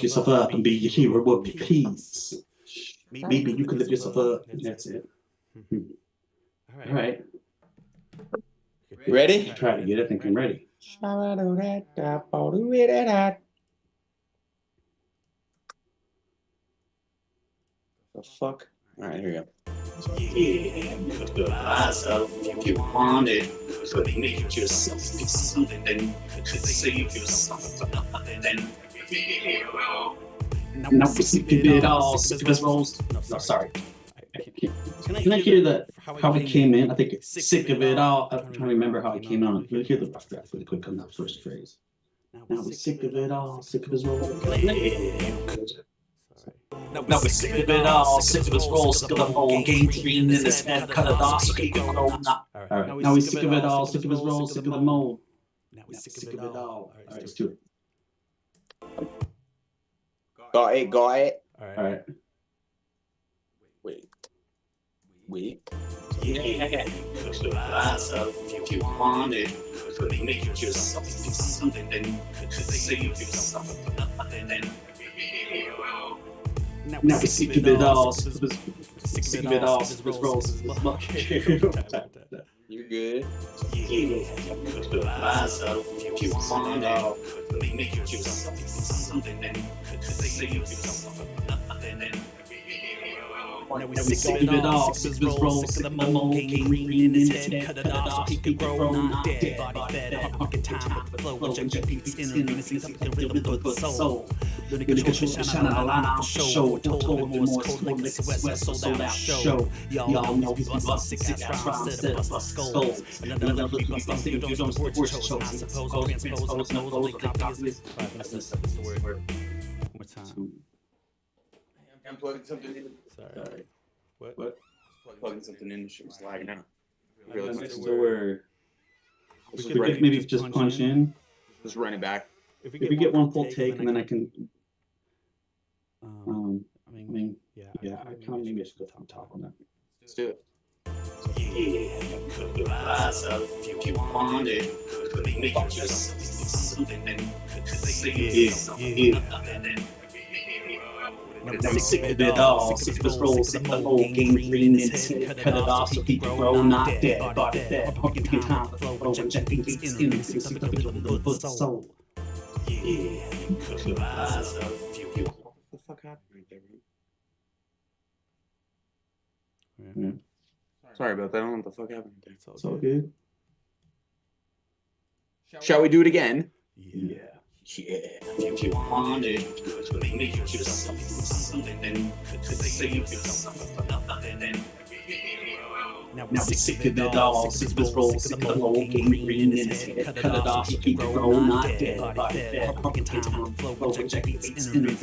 yourself up and be your hero of peace. Maybe you can lift yourself up. That's it. All right. Ready? Try to get it. I think I'm ready. The fuck? All right, here we go. Yeah, could the myself if you wanted. Could make yourself be something, then could save yourself. Then be a hero. Now we sick of it all. Sick of his roles. No, sorry. Can I hear that? How it came in? I think it's sick of it all. I'm trying to remember how it came on. Can you hear the rough draft really quick on that first phrase? Now we're sick of it all. Sick of his roles. Now we're sick of it all, sick of his role, sick of the whole game green in his head, cut it off so he can grow not. Alright, now we're sick of it all, sick of his role, sick of the mold. Now we're sick of it all. Alright, let's do it. Got it. Alright. Wait. Yeah, could myself if you wanted. Could make yourself be something, then could save yourself. Then be a hero. Now we're sick of it all, sick of it all, sick of his roles. You're good. Yeah, could myself if you wanted. Could make yourself be something, then could save yourself. Then be a hero. Now we're sick of it all, sick of his roles, sick of the mold, green in his head, cut it off so he could grow not dead. Body fed, pocket time with the flow, inject beats in the music, the rhythm of the soul. Lunar control, shining a line out, show, told more, cold, west, sold out, show. Y'all know he's busting, sick, instead of bust skulls. And another look, busting, you don't support your show. I suppose, transpose, knows, only copies. That's the word. One more time. I'm plugging something in. Sorry. What? Plugging something in. The shit was lagging out. Really that's the word. We could maybe just punch in. Just run it back. If we get one full take, and then I can. I mean, yeah. I kind of maybe I should go on top on that. Let's do it. Yeah, could myself if you wanted. Could make yourself something, then could save yourself. Now we're sick of it all, sick of his role, sick of the whole game green in his head, cut it off so he can grow not dead. Body fed, pocket time, flow, injecting beats in the soul. Yeah, could myself if you. What the fuck happened right there, bro? Yeah. Sorry about that. I don't know what the fuck happened there. It's all good. Shall we do it again? Yeah. If you wanted, could make yourself something, then could save yourself. Then now we're sick of it all, sick of his role, sick of the whole game green in his head, cut it off so he can grow not dead. Body fed, pocket time, flow, injecting beats in the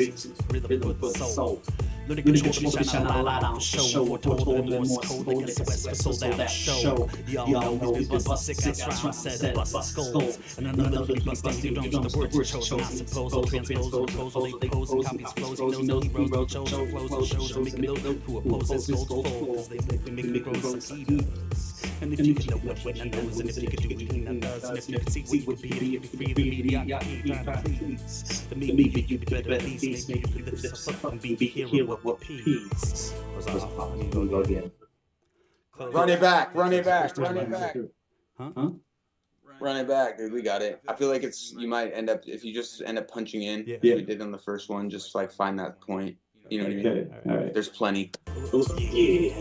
rhythm of the soul. Lunar control, shine a light on show, told more cold, like a west, sold out show. Y'all know he's been busting, sick, said bust skulls. And another look, busting, you don't know the words chose, not suppose, transpose, they pose, and copies flows, he knows he wrote, chose, flows, shows, make know who opposes his gold fold, cause they make me grow succeed. And if you could know what he knows, and if you could do what he does, and if you could see what he would be, if you could free the mediocrity, please. The maybe you could better please, maybe you could lift up and be hero. What peace? Go again. Run it back. Huh? Run it back, dude. We got it. I feel like you might end up, if you just end up punching in, like we did on the first one, just like find that point. You know what I mean? Okay. All right. There's plenty. Yeah,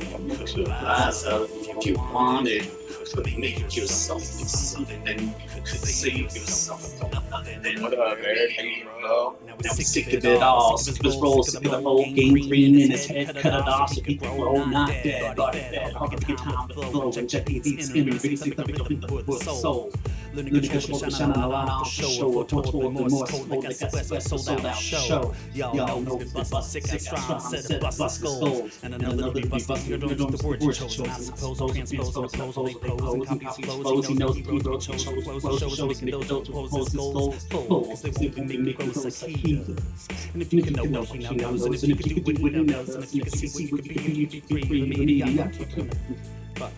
could myself if you wanted. Could make yourself be something, then could save yourself. What up, Eric? Now we're sick of it all, sick of his role, sick of the whole game green in his head, cut it off so he can grow not dead. Body fed, pocket time, flow, injecting beats in the soul. Lunar control, shining a light on show, told more cold, like a west, sold out show. Y'all know he's been busting, sick, said bust skulls. And another be busting, you don't know the words chose, not suppose, transpose, oppose, they pose, and copies flows, he knows he wrote, chose, flows, shows, making those who oppose his goals full, cause they won't be making grows like he does. And if you can know what he knows, and if you can do what he knows, and if you can see what he could be free, mediocrity.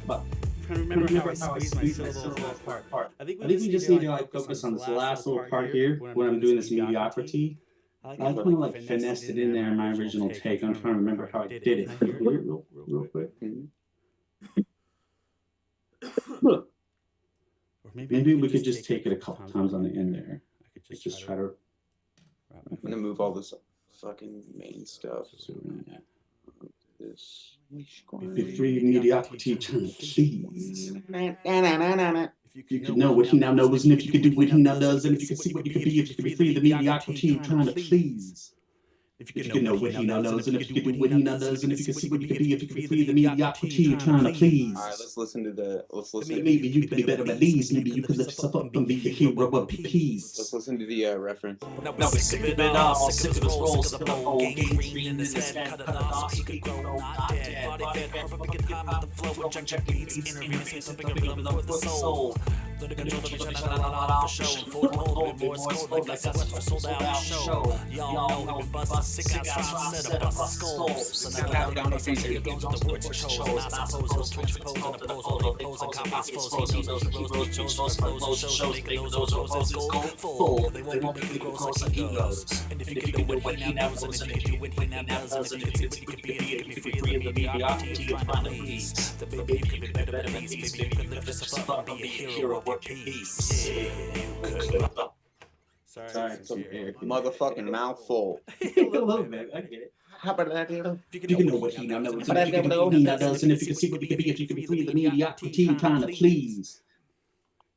But remember how I squeeze my syllables apart. I think we just need to like focus on this last little part here when I'm doing this mediocrity. I kind of like finessed it in there in my original take. I'm trying to remember how I did it. Can I hear it real quick? Look. Or maybe we could just take it a couple times on the end there. I could just try to. I'm gonna move all this fucking main stuff. This. Be free of mediocrity, please. If you could know what he now knows, and if you could do what he now does, and if you could see what you could be, if you could be free of the mediocrity, trying to please. If you could know what he now knows, and if you could do what he now does, and if you could see what you could be, if you could be free of the mediocrity, trying to please. All right, let's listen to the. Maybe you could be better at these. Maybe you could lift yourself up and be the hero of peace. Let's listen to the reference. Now we're sick of it all, sick of his role, sick of the whole game green in his head, cut it off so he could grow not dead. Body fed, perfect time with the flow, inject beats, interviews, something for the soul. Let it control the vision, not for show. Full hold, more scold, like that's for sold out show. Y'all know we bust sick ass rhymes, set up bust skulls. So now down the face, he goes with the words he chose. Not suppose he'll transpose and oppose and combats foes. He knows the roads he chose, flows and shows, make those roses go full. They won't make you grow like he goes. And if you can do what he now does, and if you do what he now does, and if you see what you could be, and if you be free of the mediocrity you're trying to please. The baby you could be better at ease, baby you could lift yourself up and be a hero of peace. Sorry, some motherfucking mouthful. A little bit, I get it. If you can know what he now knows, and if you can do what he now does, and if you can see what you could be, if you can be free of the mediocrity trying to please.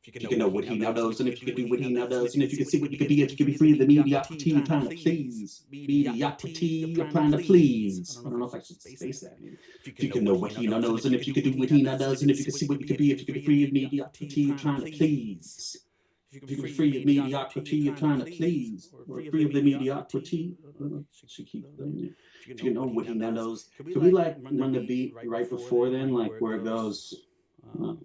If you can know what he now knows, and if you can do what he now does, and if you can see what you could be, if you can be free of the mediocrity you're trying to please. Mediocrity you're trying to please. I don't know if I should space that. If you can know what he now knows, and if you can do what he now does, and if you can see what you could be, if you can be free of mediocrity you're trying to please. If you can be free of mediocrity you're trying to please. Or free of the mediocrity. Should keep playing it. If you know what he now knows. Could we like run the beat right before then, like where it goes, a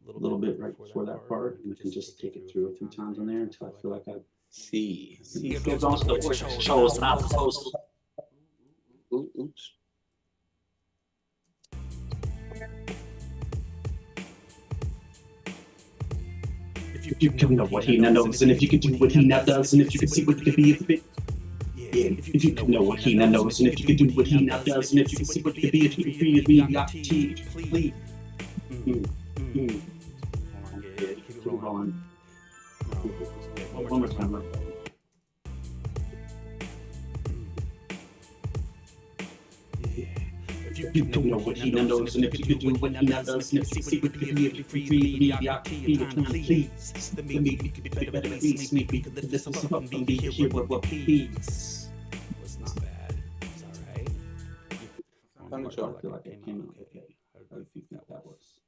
little bit right before that part, and we can just take it through a few times on there until I feel like I see. It goes on to the word shows, not supposed to. Oops. If you can know what he now knows, and if you can do what he now does, and if you can see what you could be, if you can know what he now knows, and if you can do what he now does, and if you can see what you could be, if you can be free of mediocrity, please. Keep going. One more time. If you can know what he now knows, and if you can do what he now does, and if you can see what you could be, if you can be free of mediocrity, please. Then maybe you could be better at peace. Maybe you could lift yourself up and be a hero of peace. Was not bad. It's alright. I feel like it came out okay. How do you think that was?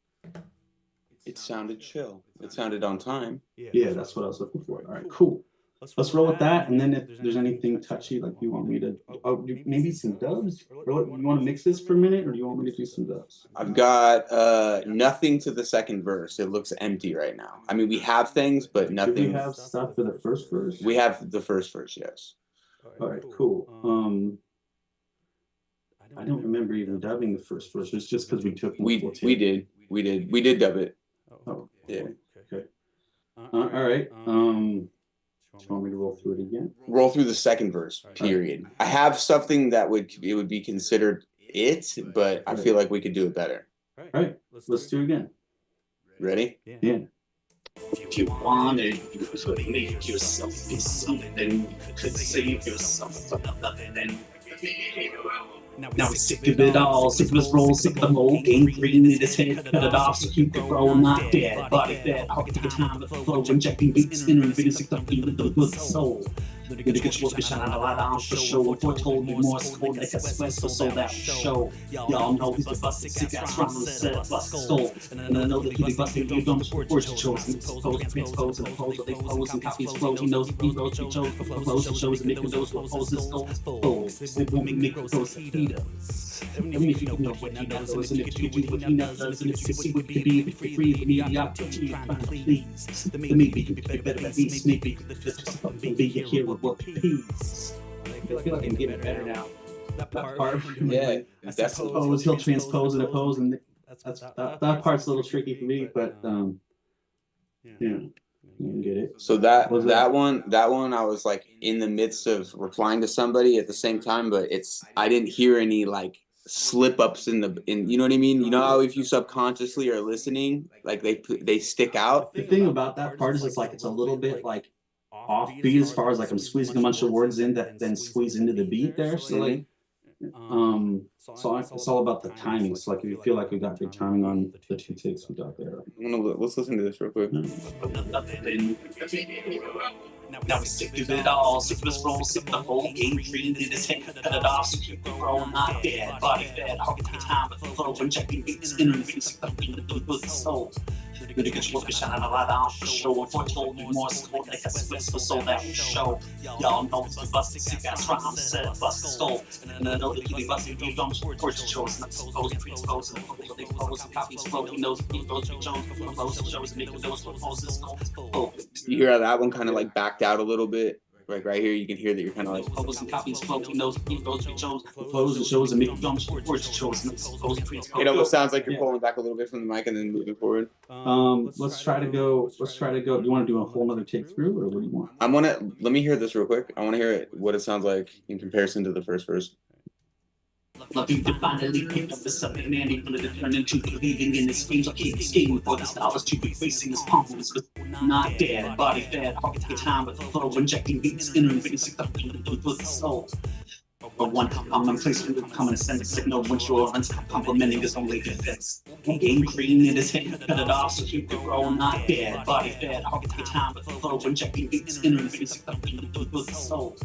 It sounded chill. It sounded on time. Yeah, that's what I was looking for. All right, cool. Let's roll with that, and then if there's anything touchy, like you want me to, maybe some dubs? You want to mix this for a minute, or do you want me to do some dubs? I've got nothing to the second verse. It looks empty right now. I mean, we have things, but nothing. Do we have stuff for the first verse? We have the first verse, yes. All right, cool. I don't remember even dubbing the first verse. It's just because we took. We did dub it. Oh, yeah. Okay. All right. Do you want me to roll through it again? Roll through the second verse, period. I have something that would be considered it, but I feel like we could do it better. All right, let's do it again. Ready? Yeah. If you wanted, you could make yourself be something. You could save yourself from nothing. Now he's sick of it all, sick of his role, sick of the whole game green in his head, cut it off so he could grow not dead. Body fed, hard to get time with the flow, injecting beats, intermittent, sick of feeling with the soul. The controls be shining a light on for show, foretold me more cold like espresso, so that show. Y'all know he's the busted sick ass rhyme set, bust soul. And I know that he be busting, you don't just words he chose, and expose, and oppose, they pose, and copies flow. He knows he chose, propose, and shows, and making those proposes go. It won't make those he does. I mean, if you don't know what he knows, and if you do what he does, and if you can see what you can be, if you can free the mediocrity, trying to please. Then maybe you could be better at peace, maybe you could lift yourself up and be a hero of peace. I feel like I'm getting better now. That part. Yeah. That's suppose he'll transpose and oppose, and that part's a little tricky for me, but yeah. You get it. So that one I was like in the midst of replying to somebody at the same time, but I didn't hear any like slip ups in you know what I mean? You know how if you subconsciously are listening, like they stick out. The thing about that part is it's a little bit like offbeat as far as like I'm squeezing a bunch of words in that then squeeze into the beat there. So like so it's all about the timing. So like if you feel like we got good timing on the 2 takes we got there. Let's listen to this real quick. Now we sick of it all, sick of this roll, sick of the whole game, treating it as head, cut it off, so keep it rolling, not dead, body fed, hard to time with the flow, injecting beats, intervening, sick of the soul. Gonna get you looking, shining a light on for show. And foretold you more score like a Swiss for soul that we show. Y'all know it's the busted sick ass rhyme set, bust the skull. And I know that he be busting you don't words chosen. I'm supposed to pre-expose and they pose and copies flow. He knows he goes to Jones before those shows and making those proposes. Oh, you hear how that one kind of like backed out a little bit? Like right here, you can hear that you're kind of like pose and copies flow. He knows he goes to Jones flows and shows and making dumb words chosen. It almost sounds like you're pulling back a little bit from the mic and then moving forward. Let's try to go. Do you want to do a whole nother take through, or what do you want? Let me hear this real quick. I want to hear what it sounds like in comparison to the first verse. Loving to finally pick up the subject man, he wanted to turn into believing in his schemes. I keep skating for the dollars to be facing his palms. Not dead, body fed, hard to get time with the flow, injecting beats, intervening, sick up with the soul. But one I'm placing the coming to send a signal when you're complimenting his only defense. Game green in his head, cut it off, so keep it growing, not dead, body fed, hard to get time with the flow, injecting beats, intervening, sick up with the soul.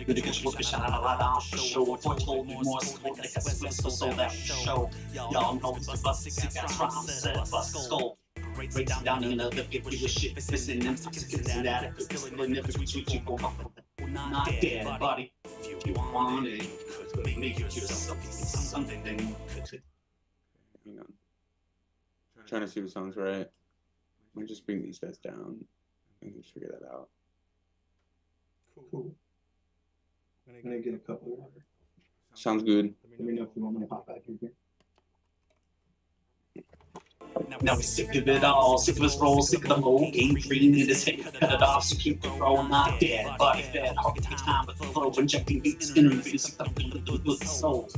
Gonna get you looking, shining a light on for show. And foretold you more score like a Swiss for soul that we show. Y'all know it's the busted sick ass rhyme set, bust the skull. Breaks down in another give you a shit, missing them certificates and adequate. Killing never treat you for not dead body. If you want it, could make yourself something. Hang on. Trying to see what sounds right. Let me just bring these guys down and figure that out. Cool. I'm gonna get a couple of water. Sounds good. Let me know if you want me to hop back in here. Now we're sick of it all, sick of this roll, sick of the whole game, treating it as head, cut it off, so keep it rolling, not dead, body fed, hard to get time with the flow, injecting beats, intervening, sick up with the soul.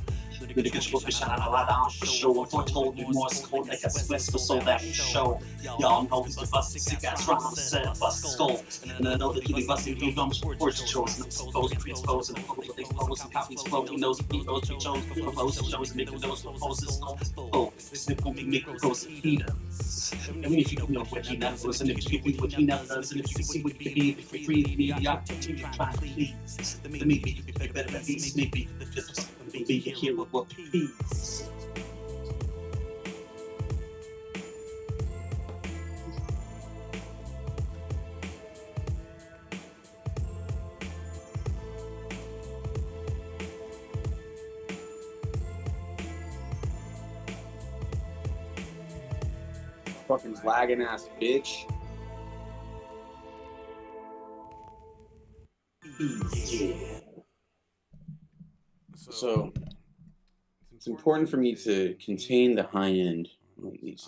Gonna get you looking, shining a light on for show. And foretold you more score like a Swiss for soul that we show. Y'all know he's the busted sick ass rhyme set, bust the skull. And I know that he be busting you dumb words chosen. I'm supposed to pre-expose and they pose and copies flow. He knows he goes to Jones before those shows making those proposes. Oh, this is gonna be making those heaters. And if you know what he knows, and if you can what he knows, and if you can see what he can be, if you free mediocrity, you're trying to please. Then maybe you can be better at least, maybe just maybe you hear what please. Fucking lagging ass bitch. Yeah. So it's important for me to contain the high end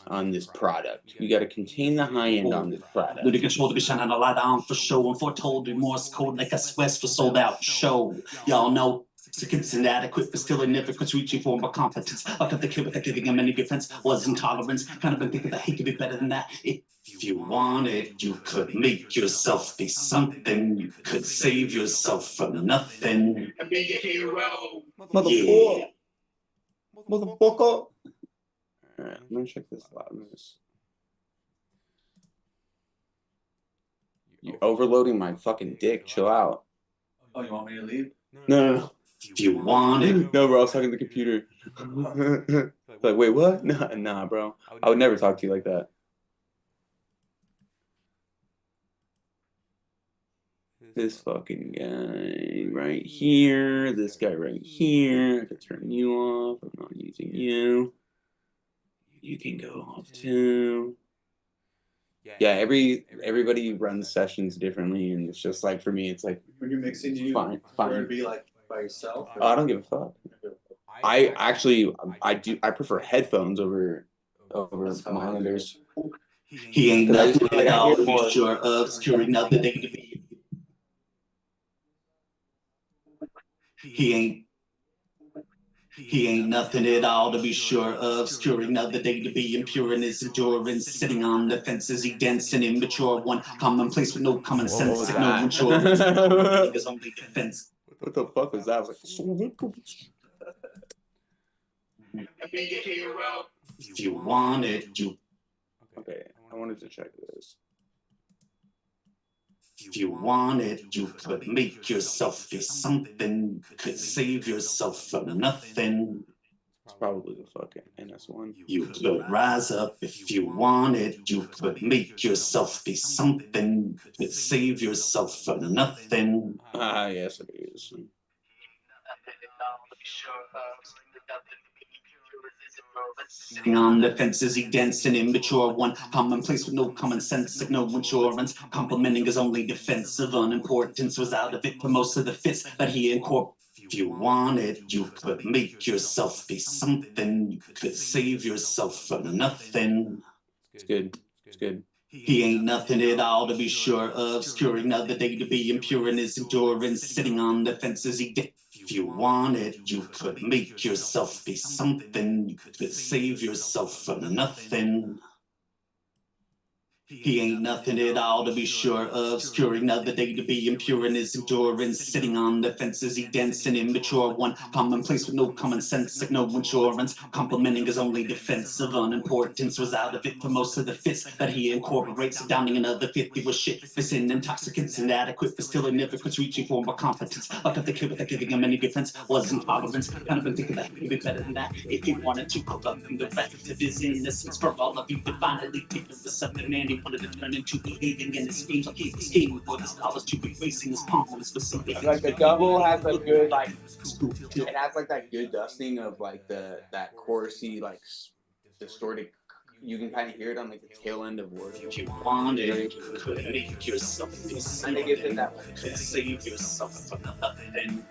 on this product. You got to contain the high end on this product. With the control to be shining a light on for show. And foretold remorse code like a Swiss for sold out show. Y'all know it's inadequate, but still significant, reaching for more competence. I got the kid with the giving him any defense was intolerance. Kind of been thinking that he could be better than that. If you wanted, you could make yourself be something. You could save yourself from nothing. And be a hero. Motherfucker. Yeah. Motherfucker. All right, let me check this out. You're overloading my fucking dick. Chill out. Oh, you want me to leave? No. If you wanted. No, bro, I was talking to the computer. Like, wait, what? Nah, bro. I would never talk to you like that. This fucking guy right here. This guy right here. I could turn you off. I'm not using you. You can go off too. Yeah, everybody runs sessions differently, and it's just like for me, it's like when you're mixing, do you fine. prefer to be like by yourself? Oh, I don't give a fuck. I prefer headphones over monitors. He ain't I just nothing feel like at I all hear to be more. sure of. Secure another day to be. He ain't nothing at all to be sure of. Secure another day to be impure in his endurance. Sitting on the fences, he dense and immature. One commonplace with no common What sense. was No that? mature. His only defense. What the fuck was that? I was If you wanted, you. okay, I wanted to check this. If you wanted, you could make yourself be something. Could save yourself from nothing. It's probably the fucking NS1. You could rise up if you wanted. You could make yourself be something. Could save yourself from nothing. Ah, yes, it is. Sitting on the fences, he dense and immature. One commonplace with no common sense, like no insurance. Complimenting his only defense of unimportance was out of it for most of the fits that he incorporated. If you wanted, you could make yourself be something. You could save yourself from nothing. It's good. It's good. He ain't nothing at all to be sure of. Secure another day to be impure in his endurance. Sitting on the fences, he did. If you wanted, you could make yourself be something. You could save yourself from nothing. He ain't nothing at all to be sure of. Secure another day to be impure in his endurance. Sitting on the fences, he dense and immature. One commonplace with no common sense, like no insurance. Complimenting his only defense of unimportance was out of it for most of the fits that he incorporates. Downing another 50 was shit. Missing intoxicants, inadequate for still significance, reaching for more competence. Like if the kid without giving him any difference was intolerance. Kind of been thinking that he could be better than that. If he wanted to cook up the rest of his innocence for all of you to finally take the something man he wanted to turn into, believing in his schemes. Like he's scheming for the scholars to be wasting his palms for something. Like the double has a good like it has like that good dusting of like that chorusy like distorted. You can kind of hear it on like the tail end of words. If you wanted, you could make yourself be something. Could save yourself from nothing.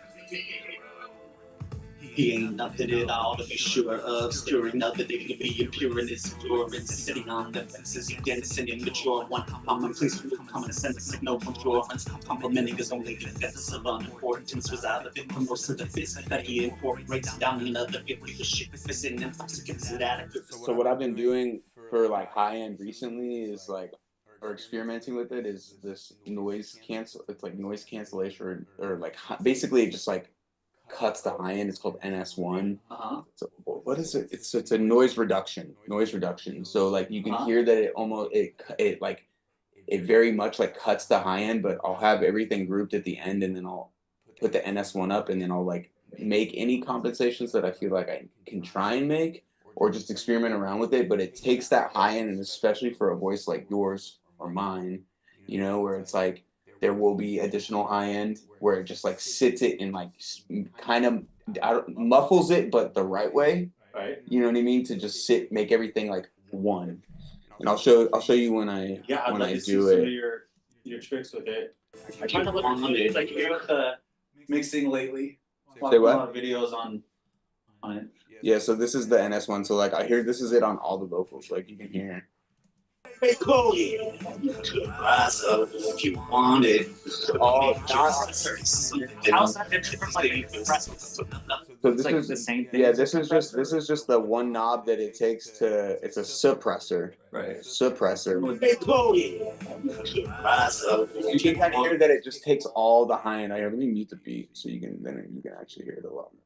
He ain't nothing at all to be sure of. Secure another day to be impure in his endurance. Sitting on the fences, he dense and immature. One commonplace with common sense, like no endurance. Complimenting his only defense of unimportance was out of it for most of the fits that he incorporates. Down another 50 for shit, missing intoxicants inadequate. So what I've been doing for like high end recently is like, or experimenting with it is this noise cancel. It's like noise cancellation or like basically it just like cuts the high end. It's called NS1. So what is it? It's a noise reduction. So like you can hear that it almost it like it very much like cuts the high end, but I'll have everything grouped at the end and then I'll put the NS1 up and then I'll like make any compensations that I feel like I can try and make or just experiment around with it. But it takes that high end, and especially for a voice like yours or mine, you know, where it's like there will be additional high end where it just like sits it and like kind of muffles it, but the right way. Right. You know what I mean? To just sit, make everything like one. And I'll show you when I I'd when like I to see do some it. of your tricks with it. I kind of look like you're with the mixing lately. Say what? A lot of videos on it. Yeah, so this is the NS1. So like I hear this is it on all the vocals, like you can hear. Hey Chloe, you could rise up if you wanted. Oh, How's that different from like So this like is the same thing. Yeah, this is just the one knob that it takes to. It's a suppressor. Right. Suppressor. Hey Chloe, you could rise up. You can kind of hear that it just takes all the high end. Let me mute the beat so you can actually hear it a lot more.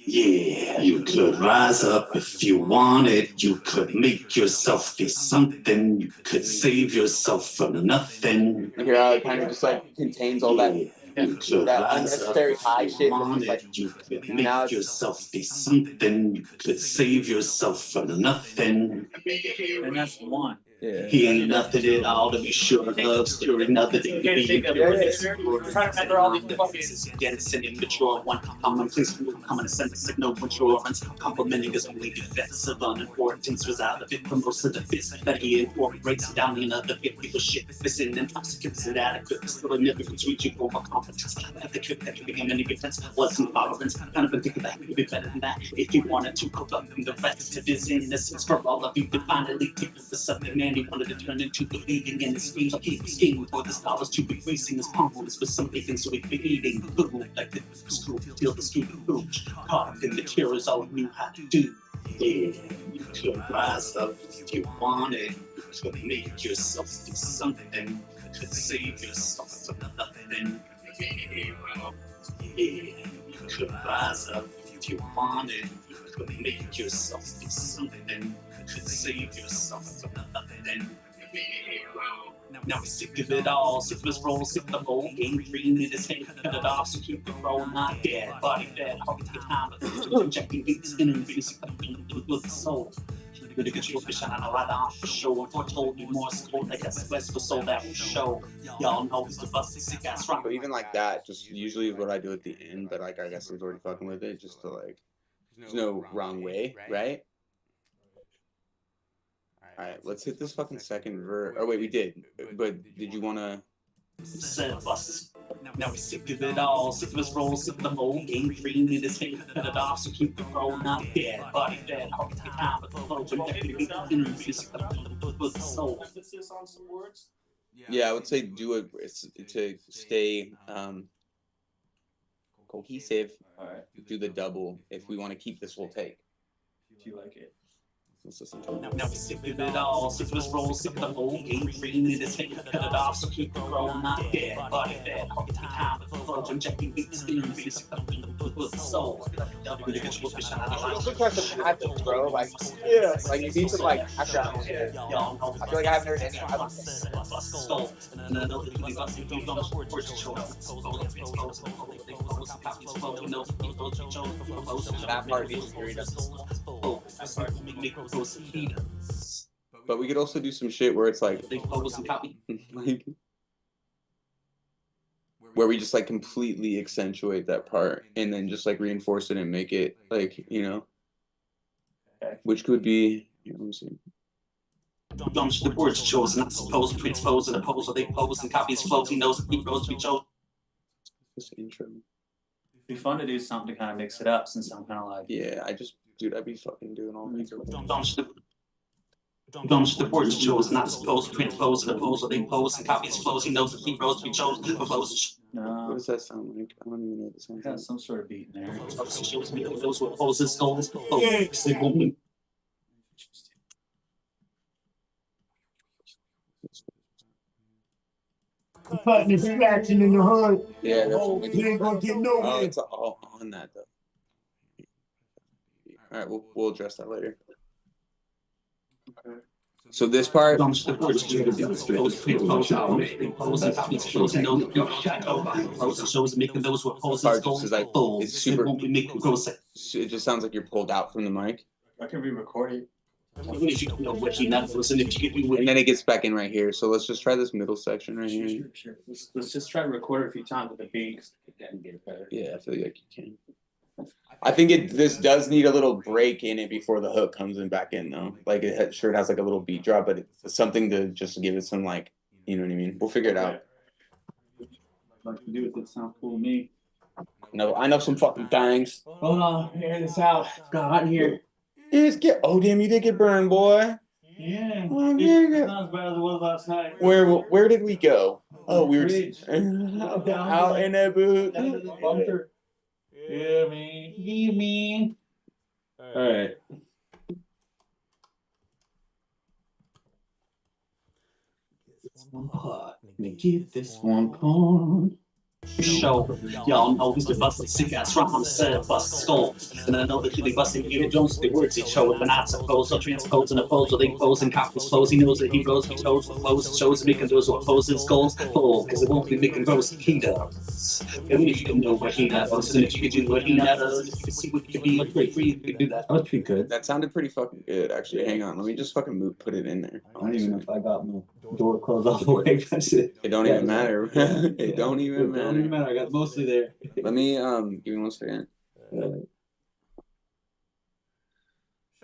Yeah, you could rise up if you wanted. You could make yourself be something. You could save yourself from nothing. You hear how it kind of just like contains all that unnecessary high shit. Wanted, you could make yourself be something. You could save yourself from nothing. And that's one. He ain't nothing at all to be sure of. Still another thing to be Trying to remember all these fucking dense and immature. One commonplace rule, common sense, signal insurance. Complimenting his only defense of unimportance was out of it for most of the fist that he incorporates down in other people shit. Missing intoxicants inadequate. Still a significance reaching for more competence. At the kick that giving any defense wasn't tolerance. Kind of particular that could be better than that. If he wanted to cook up the rest of his innocence for all of you to finally take the something man he wanted to turn into believing in his schemes. I'll keep scheming for the dollars to be greasing his palms for something so he be eating food like the school till the student booch. Caught up in the tears all he knew how to do. Yeah, you could rise up if you wanted. You could make yourself do something. You could save yourself from nothing. Yeah, you could rise up if you wanted. You could make yourself do something. You could save yourself from nothing. Now he's sick of it all, sick of his role, sick of the whole game, green in his head, cut it off, so keep the roll, not dead, body dead, hard to get time, but injecting beats, interviews, with the soul. Really get your fish on a lot on for show, and foretold you more cold like a West for soul that will show. Y'all know he's the busted sick ass rock. But even like that, just usually is what I do at the end, but like I guess I was already fucking with it, just to like, there's no wrong way, right? Alright, let's hit this fucking second verse. Oh wait, we did. But did you wanna? Set buses. Now he's sick of it all, sick of his role, sick of the whole game, green in his head, cut it off, so keep the roll, not dead, body dead, hard to get time, but the flow, injecting beats, interviews, with the soul. Yeah, I would say do it to stay cohesive. Alright, Do the double if we want to keep this whole take. if you like it. Let's listen to it. Now he's sick of it all, sick of his role, sick of the whole game, green in his head, cut it off, so keep the roll, not dead, body dead, hard to get time, but the flow, injecting beats, interviews, with the soul. Really get your fish on a lot. Also try some Anthem, bro. Like, yeah, like you need some like background. I feel like I haven't heard any. That part needs to be redone. But we could also do some shit where it's like, like where we just like completely accentuate that part and then just like reinforce it and make it like, you know, which could be, here, let me see. The words chose, not supposed to expose and oppose, or they pose and copies flows. He knows the heroes we chose. This intro. It'd be fun to do something to kind of mix it up since I'm kind of like. Yeah, dude, I'd be fucking doing all these. The words chose, not supposed to expose and oppose, or they pose and copies flows. He knows the heroes we chose. What No, does that sound like? I don't even know what it sounds got like. some sort of beat in there. Shows me those who oppose his goals. They will be. Putting this action in the hood. Yeah, that's Oh, what you ain't gonna get nowhere. Oh, it's all on that though. All right, we'll address that later. Okay. So this part, Part just is like it's super. It just sounds like you're pulled out from the mic, I can re-record it. and then it gets back in right here. So let's just try this middle section right here. Sure. Let's just try to record it a few times with the beat and get it better. Yeah, I feel like you can. I think this does need a little break in it before the hook comes in back in though. Like it has like a little beat drop, but it's something to just give it some like, you know what I mean. We'll figure it out. Like to do with it sounds cool to me. No, I know some fucking bangs. Hold on, hear this out. It's got hot in here. Oh damn, you did get burned, boy. Yeah. Oh, yeah. Sounds better than it was last night. Where did we go? Oh, we were Bridge. out in a boot. Down to the bunker. Yeah, man. Yeah, man. All right. This one part, let me get this one part. show. Y'all know he's been busting sick ass rhymes, said bust skulls. And I know that he be busting Peter Jones, the words he show with the not supposed, so transpose and oppose, or they pose and couples close. He knows that he goes, he chose the flows, shows making those who oppose his goals full, because it won't be making gross, he does. And if you can know what he does, and if you can do what he does, if you can see what you can be, like break free, you can do that. That was pretty good. That sounded pretty fucking good, actually. Hang on, let me just fucking put it in there. I don't even know if I got my door closed all the way. That's it. It don't even matter. It don't even It don't even matter. matter. I got mostly there. Let me give me 1 second.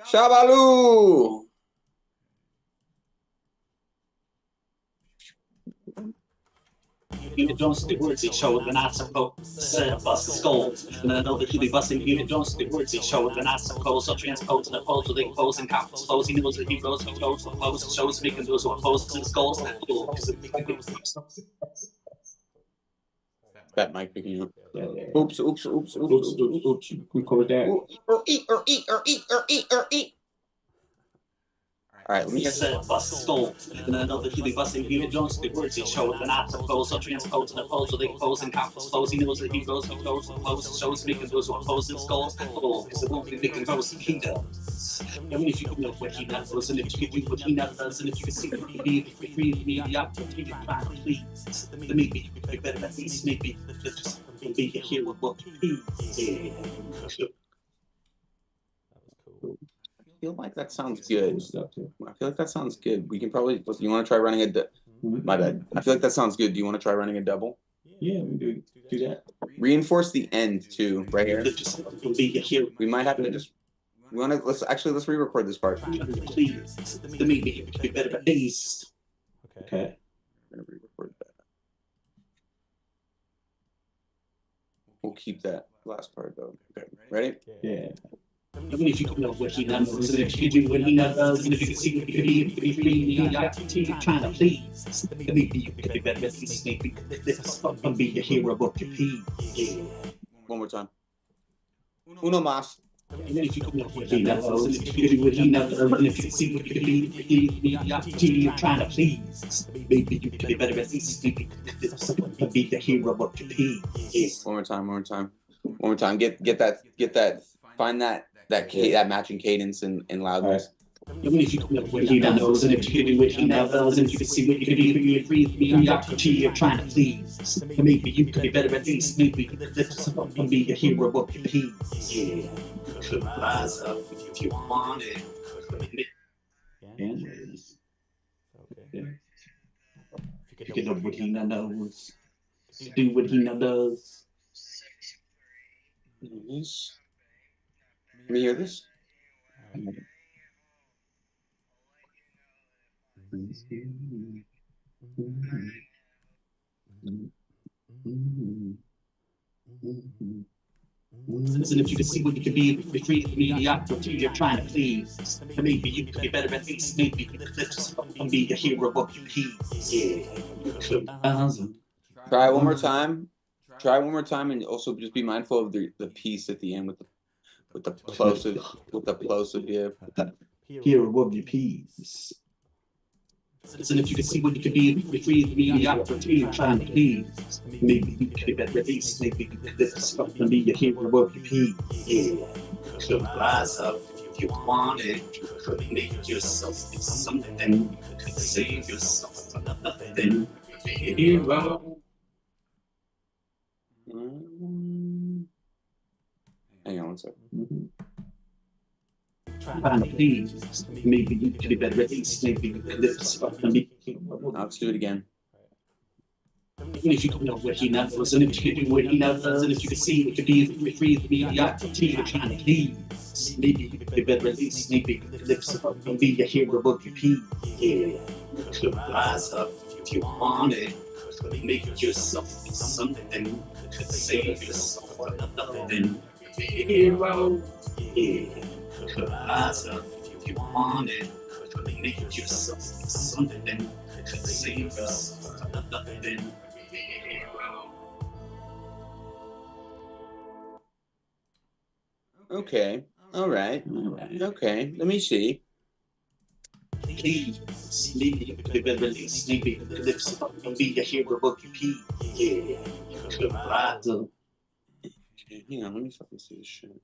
Shabaloo! Peter Jones, the words he showed, the not supposed, said bust skulls. And I know that he'll be busting Peter Jones, the words he showed, the not supposed, so transpose and oppose, or they pose and couples close. He knows that he goes, he chose the flows, shows making those who oppose his goals. That mic picking up. Yeah. Oops. We covered that. Alright, let me He said bust skulls. And I know that he'll be busting Peter Jones, the words he showed, the not supposed, so transpose and oppose, or they pose and couples close. He knows that he goes, he chose the flows, shows making those who oppose his goals. Because it won't be making gross, he does. And if you can know what he does, and if you can do what he does, and if you can see what he be, if you free me the opportunity to try to please, then maybe you can be better at least, maybe just be a hero, what he is. I feel like that sounds good. I feel like that sounds good. We can probably. You want to try running a? My bad. I feel like that sounds good. Do you want to try running a double? Yeah, we do that. Reinforce the end too, right here. Just be a hero. We might have to just. We want to. Let's re-record this part. Please, then maybe you can be better at least. Okay. We're gonna re-record that. We'll keep that last part though. Okay, ready? Yeah. Even if you can know what he does, and if you can do what he does, and if you can see what he can be, if you can be free, the opportunity trying to please, then maybe you can be better at least, maybe this and be a hero, what you be. Yeah. One more time. Uno más. Even if you can know what he does, and if you can do what he does, and if you can see what you can be, the opportunity trying to please, maybe you can be better at least, maybe this and be the hero, what you be. Yeah. One more time. Get that. Find that matching cadence and loudness. Even if you can know what he knows, and if you can do what he does, and if you can see what you can be, free the opportunity of trying to please, maybe you can be better at least, maybe this and be a hero, what you be. Yeah. Could rise up if you want it. And you can know what he knows, do what he does. Can you hear this? And if you can see what you can be, free the opportunity of trying to please, maybe you can be better at least, maybe this and be a hero, what you be. Yeah. Try one more time. And also just be mindful of the piece at the end with the plosive, yeah. Hero, what you please. And if you can see what you can be, free the opportunity of trying to please, maybe you can be better at least, maybe this and be a hero, what you be. Yeah. Could rise up if you want it. You could make yourself be something. You could save yourself from nothing. Hero. Hang on one second. Trying to please, maybe you can be better at least, maybe you can lift up and be. Let's do it again. Even if you can know what he knows, and if you can do what he does, and if you can see what you can be, free the opportunity of trying to please, maybe you can be better at least, maybe you can lift up and be a hero, what you be. Yeah. Could rise up if you want it. Could make yourself be something. Could save yourself from nothing. Hero. Yeah. Could rise up if you want it. Could make yourself be something. Could save yourself from nothing. Hero. Okay. All right. Okay. Let me see. Please, maybe you could be better at least, maybe lift up and be a hero, what you be. Yeah. Rise up. Hang on, let me fucking see this shit.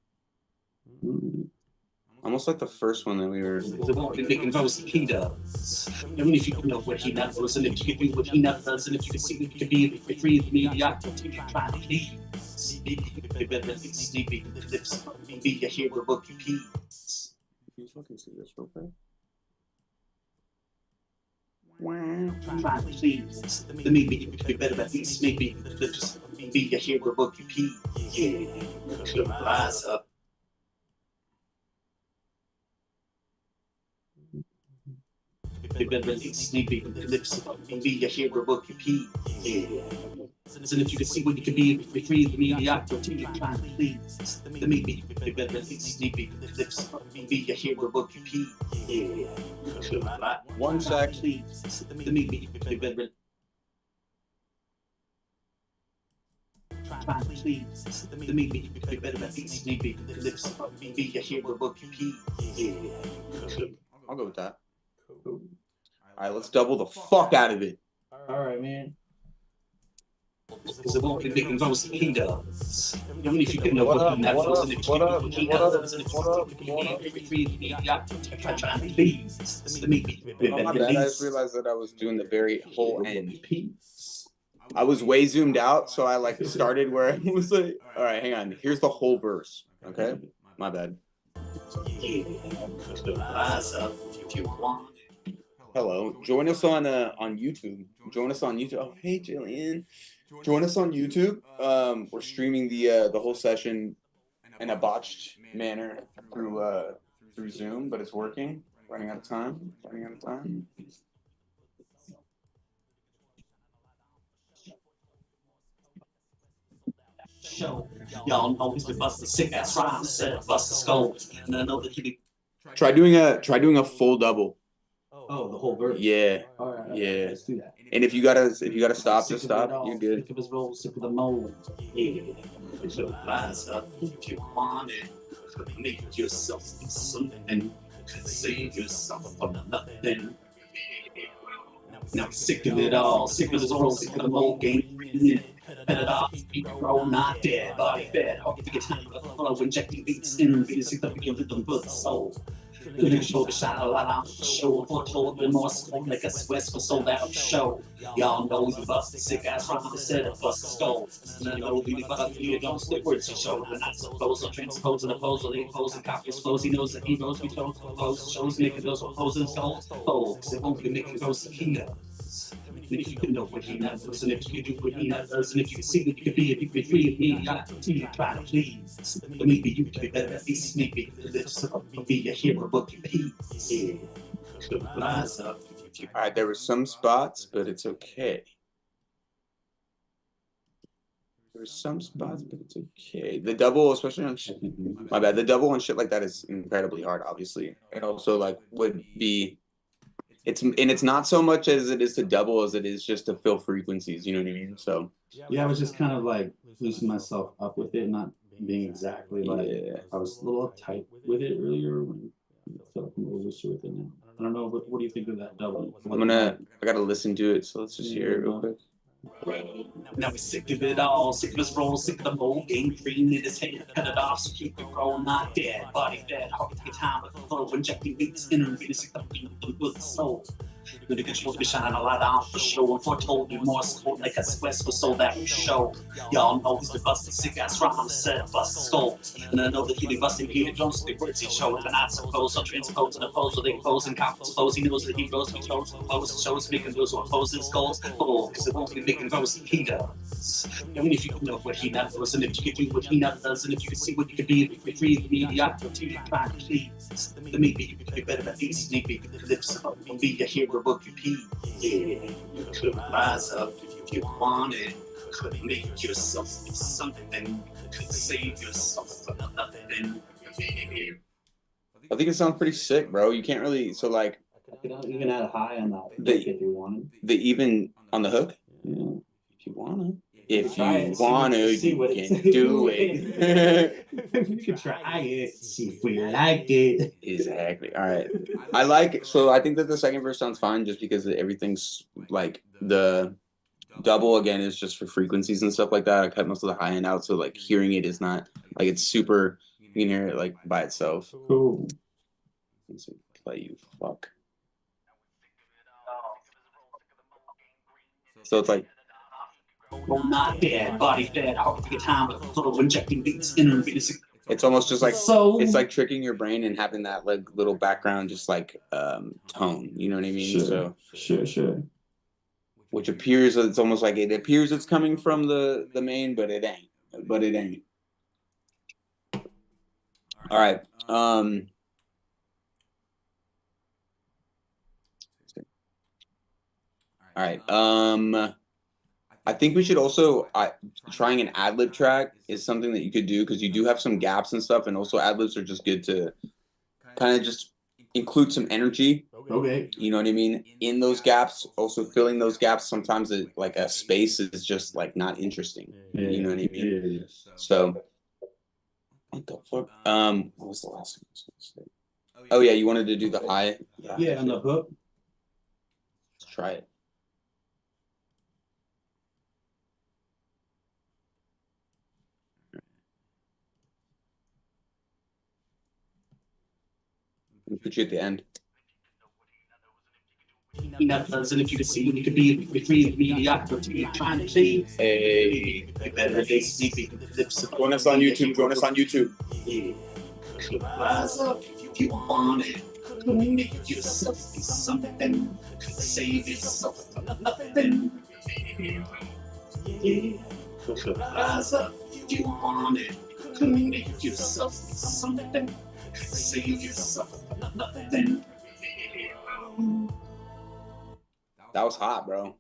Almost like the first one that we were. The one we making roast he does. Even if you can know what he not does, and if you can do what he not does, and if you can see what you can be, if you free the mediocrity, try to please. You better be sleepy. Lips be a hero of your peace. Can you fucking see this real quick? Wow. Try to please. The maybe you could be better at least. Maybe lips be a hero of your peace. Yeah. Rise up. You better be sleepy. Lips be a hero of your peace. Yeah. And if you can see what you can be, if you free the mediocrity, try to please. The maybe you better be sleepy. Lips be a hero of your peace. Yeah. One sec. Please. The maybe you better. Try to please. The maybe you better be sleepy. Lips be a hero of your peace. Yeah. I'll go with that. All right, let's double the fuck out of it. All right, man. Because it won't be making roast he does. Even if you can know what he does, and if you can know what he does, and if you can free the mediocrity, try to please. The maybe Oh, my bad. I just realized that I was doing the very whole end. I was way zoomed out, so I like started where I was like, all right, hang on. Here's the whole verse. Okay, my bad. Rise up if you want. Hello, join us on YouTube. Join us on YouTube. Oh, hey, Jillian. Join us on YouTube. We're streaming the whole session in a botched manner through Zoom, but it's working. Running out of time. Running out of time. Show. Y'all know he's been busting sick ass rhymes, set up busting skulls. And I know that he be. Try doing a full double. Oh, the whole verse. Yeah. All right. Yeah. Let's do that. And if you gotta stop, just stop. You're good. Sick of his roll, sick of the mold. Yeah. So rise up if you want it. Make yourself something. Save yourself from nothing. Now sick of it all, sick of his roll, sick of the mold game. Cut it off, people grow not dead, body fed, hard to get time of the flow, injecting beats in, beats sick up again with them good soul. The nigga show the shine a lot out the show, foretold remorse, like a West for sold out show. Y'all know he's a busted sick ass rhyme to set up busted skulls. And I know he be busted here, don't stick words he showed. I'm not supposed to transpose and oppose, or they oppose and copy his flows. He knows that he knows we chose to oppose, shows making those opposing skulls. Folks, it won't be making those he knows. And if you can know what he knows, and if you can do what he knows, and if you can see what you can be, if you can be free of me, you gotta continue to try to please. But maybe you can be better at least, maybe lips up, be a hero of your peace. Yeah. Rise up. All right, there were some spots, but it's okay. There were some spots, but it's okay. The double, especially on shit, my bad. The double on shit like that is incredibly hard, obviously. It also like would be. It's not so much as it is to double as it is just to fill frequencies. You know what I mean? So Yeah, I was just kind of like loosening myself up with it, not being exactly like I was a little tight with it earlier when I felt like I'm a little looser with it now. I don't know. What do you think of that double? I gotta listen to it. So let's just hear it real quick. Now we're sick of it all, sick of his roll, sick of the mold, game green in his head, cut it off, so keep it growing, not dead, body fed, hard to get time with the flow, injecting beats, inner beats, sick of the good soul. The nigga supposed to be shining a light out for show, and foretold remorse, cold like a West for sold out show. Y'all know he's been busting sick ass rhymes, set up busting skulls. And I know that he be busting here, don't stick words he showed, but not suppose, so transpose and oppose, so they oppose and copies flows. He knows that he goes, we chose, oppose, shows, making those who oppose his goals. Oh, because it won't be making those he does. Even if you can know what he knows, and if you can do what he does, and if you can see what you can be, if you can free the mediocrity, try to please. Then maybe you can be better at least, maybe lips up and be a hero of your peace. Yeah, you could rise up if you wanted, could make yourself something, could save yourself from nothing. I think it sounds pretty sick, bro. You can't really I could even add a high on that if you wanted. The even on the hook? Yeah. If you wanna. If you wanna, you can do it. You can try it, see if we like it. Exactly. All right. I think that the second verse sounds fine just because everything's like the double again is just for frequencies and stuff like that. I cut most of the high end out, so like hearing it is not like it's super. You can hear it like by itself. Cool. Let's see, play you fuck. So it's like Well, not dead, body fed, hard to get time with flow, injecting beats, inner music. it's almost just like So it's like tricking your brain and having that like little background just like tone. You know what I mean? So Sure. which appears it's almost like it appears it's coming from the main, but it ain't. But it ain't. All right. All right. I think we should also trying an ad lib track is something that you could do because you do have some gaps and stuff, and also ad libs are just good to kind of just include some energy. Okay. You know what I mean? In those gaps, also filling those gaps. Sometimes like a space is just like not interesting. You know what I mean? Yeah. So, what the fuck? What was the last thing I was gonna say? Oh yeah, you wanted to do the high. Yeah, on the hook. Let's try it. I'll put you at the end. Nothing if you could see, you could be between mediocrity, trying to see. Hey, better they sleepy lips. Join us on YouTube. Join us on YouTube. Yeah. Could rise up if you want it. Could make yourself be something. Could save yourself from nothing. Yeah. Could rise up if you want it. Could make yourself be something. Could save yourself from nothing. That was hot, bro.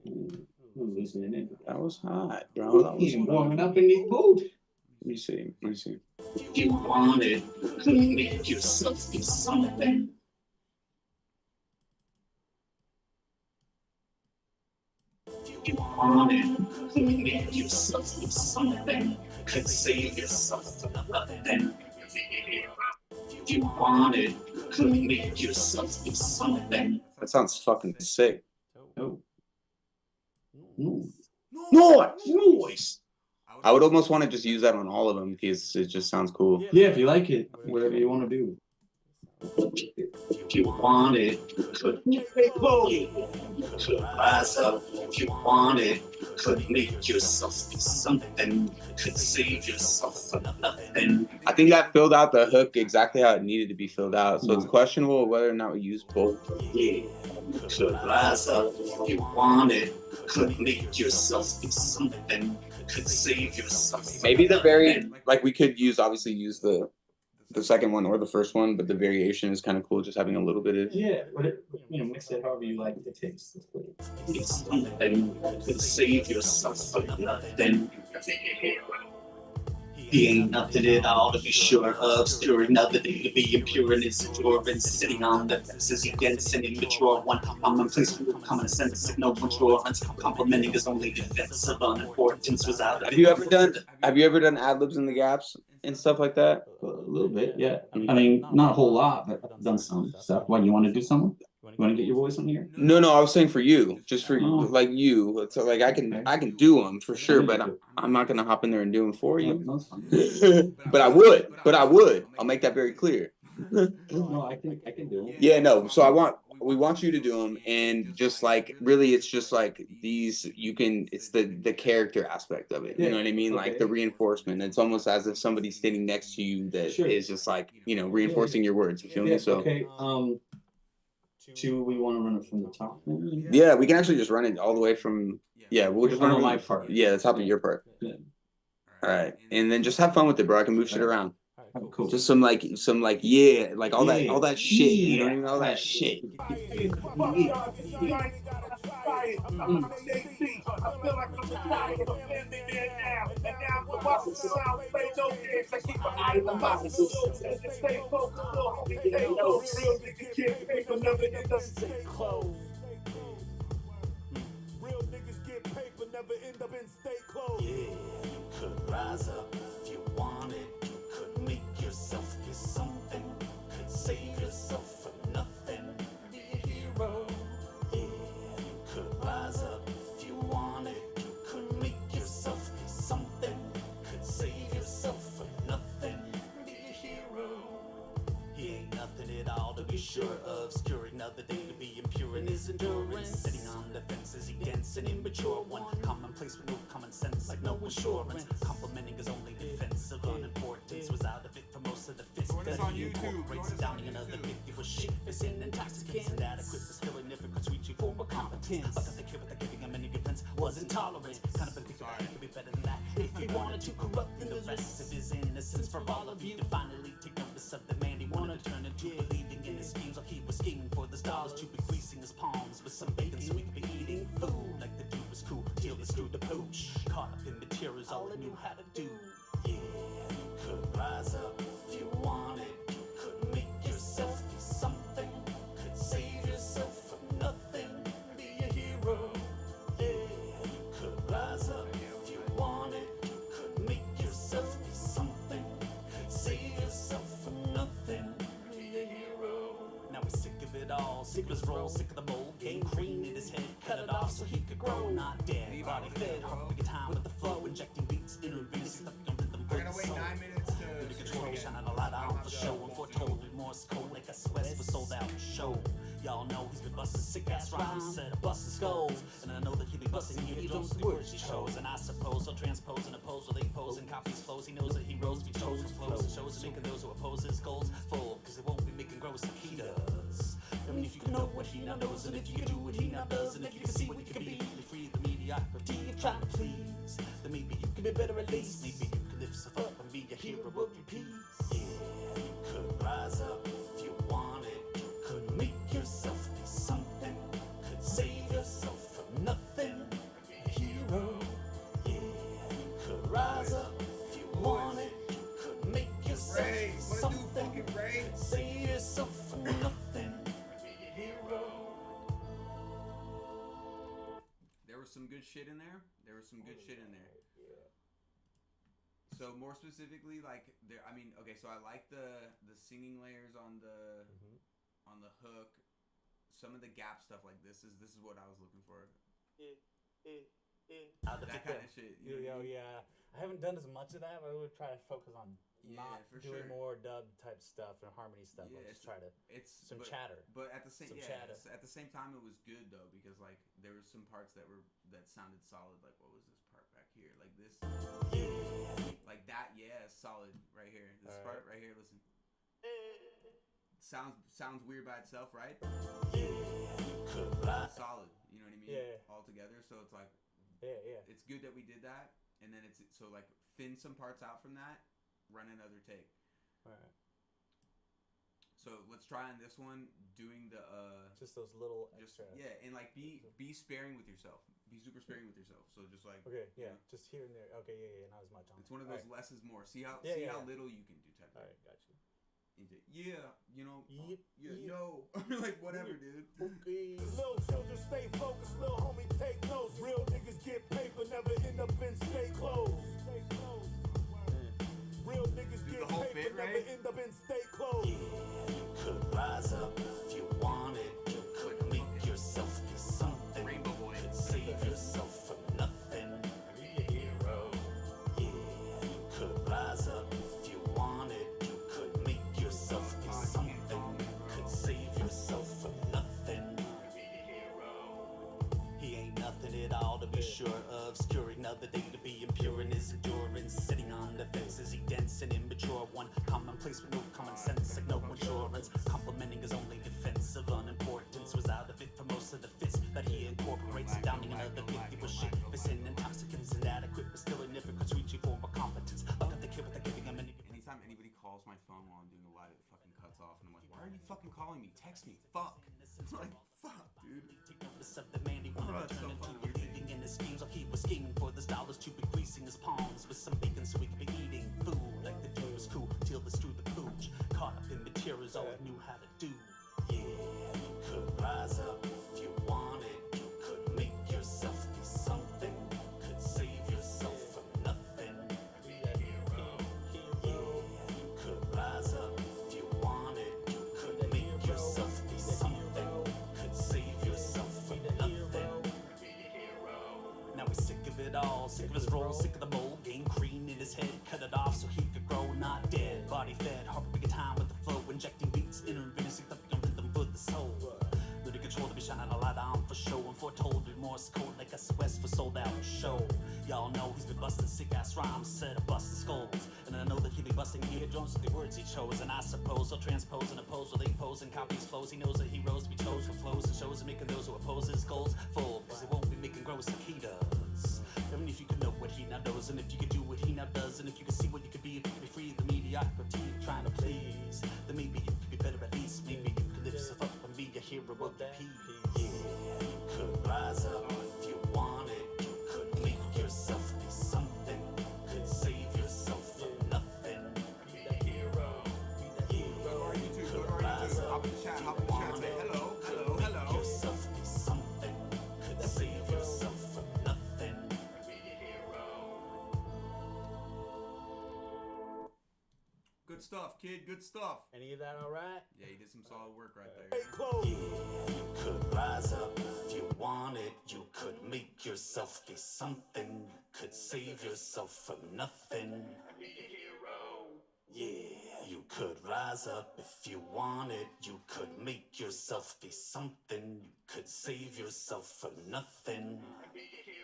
Who's listening in? That was hot, bro. That was He's hot. warming up in these boots. Let me see. Let me see. If you want it, could make yourself be something. If you want it, could make yourself be something. Could save yourself from nothing. If you want it, could make yourself be something. That sounds fucking sick. Oh. Noise! I would almost want to just use that on all of them because it just sounds cool. Yeah, if you like it, whatever you want to do. If you want it, could rise up. If you want it, could make yourself be something. Could save yourself from nothing. I think that filled out the hook exactly how it needed to be filled out. So it's questionable whether or not we use both. Yeah, could rise up. If you want it, could make yourself be something. Could save yourself. From Maybe the nothing. variant, like we could obviously use the second one or the first one, but the variation is kind of cool, just having a little bit of. Yeah, but mix it however you like the taste. Be something. Could save yourself from nothing. He ain't nothing at all to be sure of. Sure another day to be impure and insecure. Been sitting on the fences against an immature one. I'm in place for common sense. No insurance. Complimenting his only defense of unimportance was out. Have you ever done ad libs in the gaps and stuff like that? A little bit, yeah. I mean, not a whole lot, but I've done some stuff. Why, you want to do something? You want to get your voice on here? No, I was saying for you, just for you, like you. So like I can do them for sure, but I'm not gonna hop in there and do them for you. No, it's fine. But I would. I'll make that very clear. No, I can do it. Yeah, no. So we want you to do them, and just like really, it's just like these. It's the character aspect of it. You know what I mean? Like the reinforcement. It's almost as if somebody's standing next to you that is just like reinforcing your words. You feel me? So okay. Do we want to run it from the top? yeah, we can actually just run it all the way from. Yeah, we'll just run it on from my part. Yeah, the top of your part. Yeah. All right, and then just have fun with it, bro. I can move shit around. Cool. Just some like yeah, like all that shit. You know what I mean? All that shit. Could rise up if you want it. Could make yourself be something. Could save yourself from nothing. Be a hero. Yeah. Could rise up if you want his endurance. Sitting on the fence as he dense and immature one. Commonplace with no common sense, like no insurance. Complimenting his only defense of unimportance. Was out of it for most of the fist that he incorporates. Downing another 50 was shit, it's in intoxicants. Inadequate for still significance, reaching for more competence. But the kid without giving him any defense was intolerant. Kind of been thinking that he could be better than that. If he wanted to corrupt the rest of his innocence for all of you to finally take notice of the man he wanted to turn into, believing in his schemes while he was scheming for the stars to be greasing his palms with some bacon so he could be eating food like the dude was cool till they screwed the pooch. Caught up in materials, all he knew how to do. Yeah, you could rise up if you wanted. You could make yourself be something. Could save yourself from nothing. Be a hero. Yeah, you could rise up if you wanted. You could make yourself be something. Could save yourself from nothing. Be a hero. Now he's sick of it all, sick of his role, sick of the mold. Game green in his head, cut it off so he could grow. Not dead, body fed, harping a time with the flow, injecting beats, intervening, on rhythm. We're gonna wait 9 minutes the control, shining a light out for show. And foretold remorse cold like a West was sold out show. Y'all know he's been busting sick ass rhymes, set of busting skulls. And I know that he'll be busting you, those the words he chose. And I suppose he'll transpose and oppose while they pose and copy his flows. He knows that he rose, be chosen flows and shows, and making those who oppose his goals full. Cause they won't be making gross like he does. I mean, if you can know what he now knows, and if you can do what he now does, and if you can see what you can be, free the mediocrity of trying to please, then maybe you can be better at least. Maybe you can lift yourself up and be a hero of your peace. Yeah, you could rise up if you wanted. You could make yourself be something. Could save yourself from nothing. Be a hero. Yeah, you could rise up if you wanted. You could make yourself Ray, be what something. do fucking Ray? Save yourself from nothing. Be a hero. There was some good shit in there. So more specifically, like there, I mean, okay, so I like the singing layers on the hook. Some of the gap stuff, like this is what I was looking for. That kind of shit. You know what I mean? Yeah. I haven't done as much of that, but I would try to focus on not for doing sure. more dub type stuff and harmony stuff. Yeah, I'll just try to some but, chatter. But at the same chatter. at the same time, it was good though because like there were some parts that sounded solid. Like what was this part back here? Like this, like that. Yeah, solid right here. This part right here. Listen. Sounds weird by itself, right? Solid. You know what I mean? Yeah. All together. So it's like. Yeah. It's good that we did that, and then it's so like thin some parts out from that, run another take. All right. So let's try on this one doing the Just those little just extra. yeah, and like be sparing with yourself. Be super sparing with yourself. So just like Okay. Yeah. you know, Just here and there. Okay. Yeah. Not as much on. it's one of those less is more. See how Yeah. little you can do type. All right. Got you. Yeah, you know. Yep, Yeah, yep. no, like whatever, dude. Okay. Little children stay focused, little homie take notes. Real niggas get paper, never end up in stay clothes. Real niggas Dude, get the whole paper, fit, never right? end up in stay clothes. Yeah, you could rise up if you wanted. You could make yourself be something. Rainbow Boy. Could save yourself from nothing. Be a hero. Yeah, you could rise up if you wanted. You could make yourself be something. Could save yourself from nothing. Be a hero. He ain't nothing at all to be sure of. Securing another day to be impure in his endurance. Sitting on the fence as he dense and immature one. Commonplace with no common sense, like no insurance. Complimenting his only defense of unimportance. Was out of it for most of the fits that he incorporates. Downing another 50 was shit. Missing intoxicants, inadequate, but still significance. Reaching for more competence. Look at the kid without giving him any. Anytime anybody calls my phone while I'm doing a live, it fucking cuts off, and I'm like, why are you fucking calling me? Text me, fuck. I'm like, fuck, dude. Take notice of the man he wanted Oh, to turn that's so into, funny. believing in his schemes while he was scheming for the dollars to be greasing his palms with some bacon so he could be eating food like the dude was cool till they screwed the pooch. Caught up in materials, all he knew how to do. Yeah, you could rise up if you wanted. You could make yourself be something. Could save yourself from nothing. Be a hero. Yeah, you could rise up if you wanted. You could make yourself be something. Could save yourself from nothing. Be a hero. Now he's sick of it all, sick of his role, sick of the mold. Game green in his head, cut it off so he could grow. Not dead, body fed, harping a time with the flow, injecting beats, intervening, on rhythm for the soul. Losing control to be shining a light Morse code like SOS for sold out show. Y'all know he's been busting sick ass rhymes, instead of busting skulls. And I know that he be busting eardrums with the words he chose. And I suppose he'll transpose and oppose while they pose and copy his flows. He knows that he rose to be chose for flows and shows and making those who oppose his goals full. Cause he won't be making gross like he does. Even if you could know what he now knows, and if you could do what he now does, and if you could see what you could be, if you could be free of the mediocrity of trying to please, then maybe you could be better at least. Maybe you could lift yourself up and be a hero of the peace. Yeah, you could rise up if you wanted. You could make yourself be something. You could save yourself from nothing. Be the hero. Yeah, you could rise up if you wanted. Hello, Could make yourself be something. Could save yourself from nothing. Be the hero. Good stuff, kid. Good stuff. Any of that all right? Yeah, you did some solid work right there. Yeah, you could rise up if you wanted. You could make yourself be something. Could save yourself from nothing. Be a hero. Yeah, you could rise up if you wanted. You could make yourself be something. Could save yourself from nothing. Be a hero.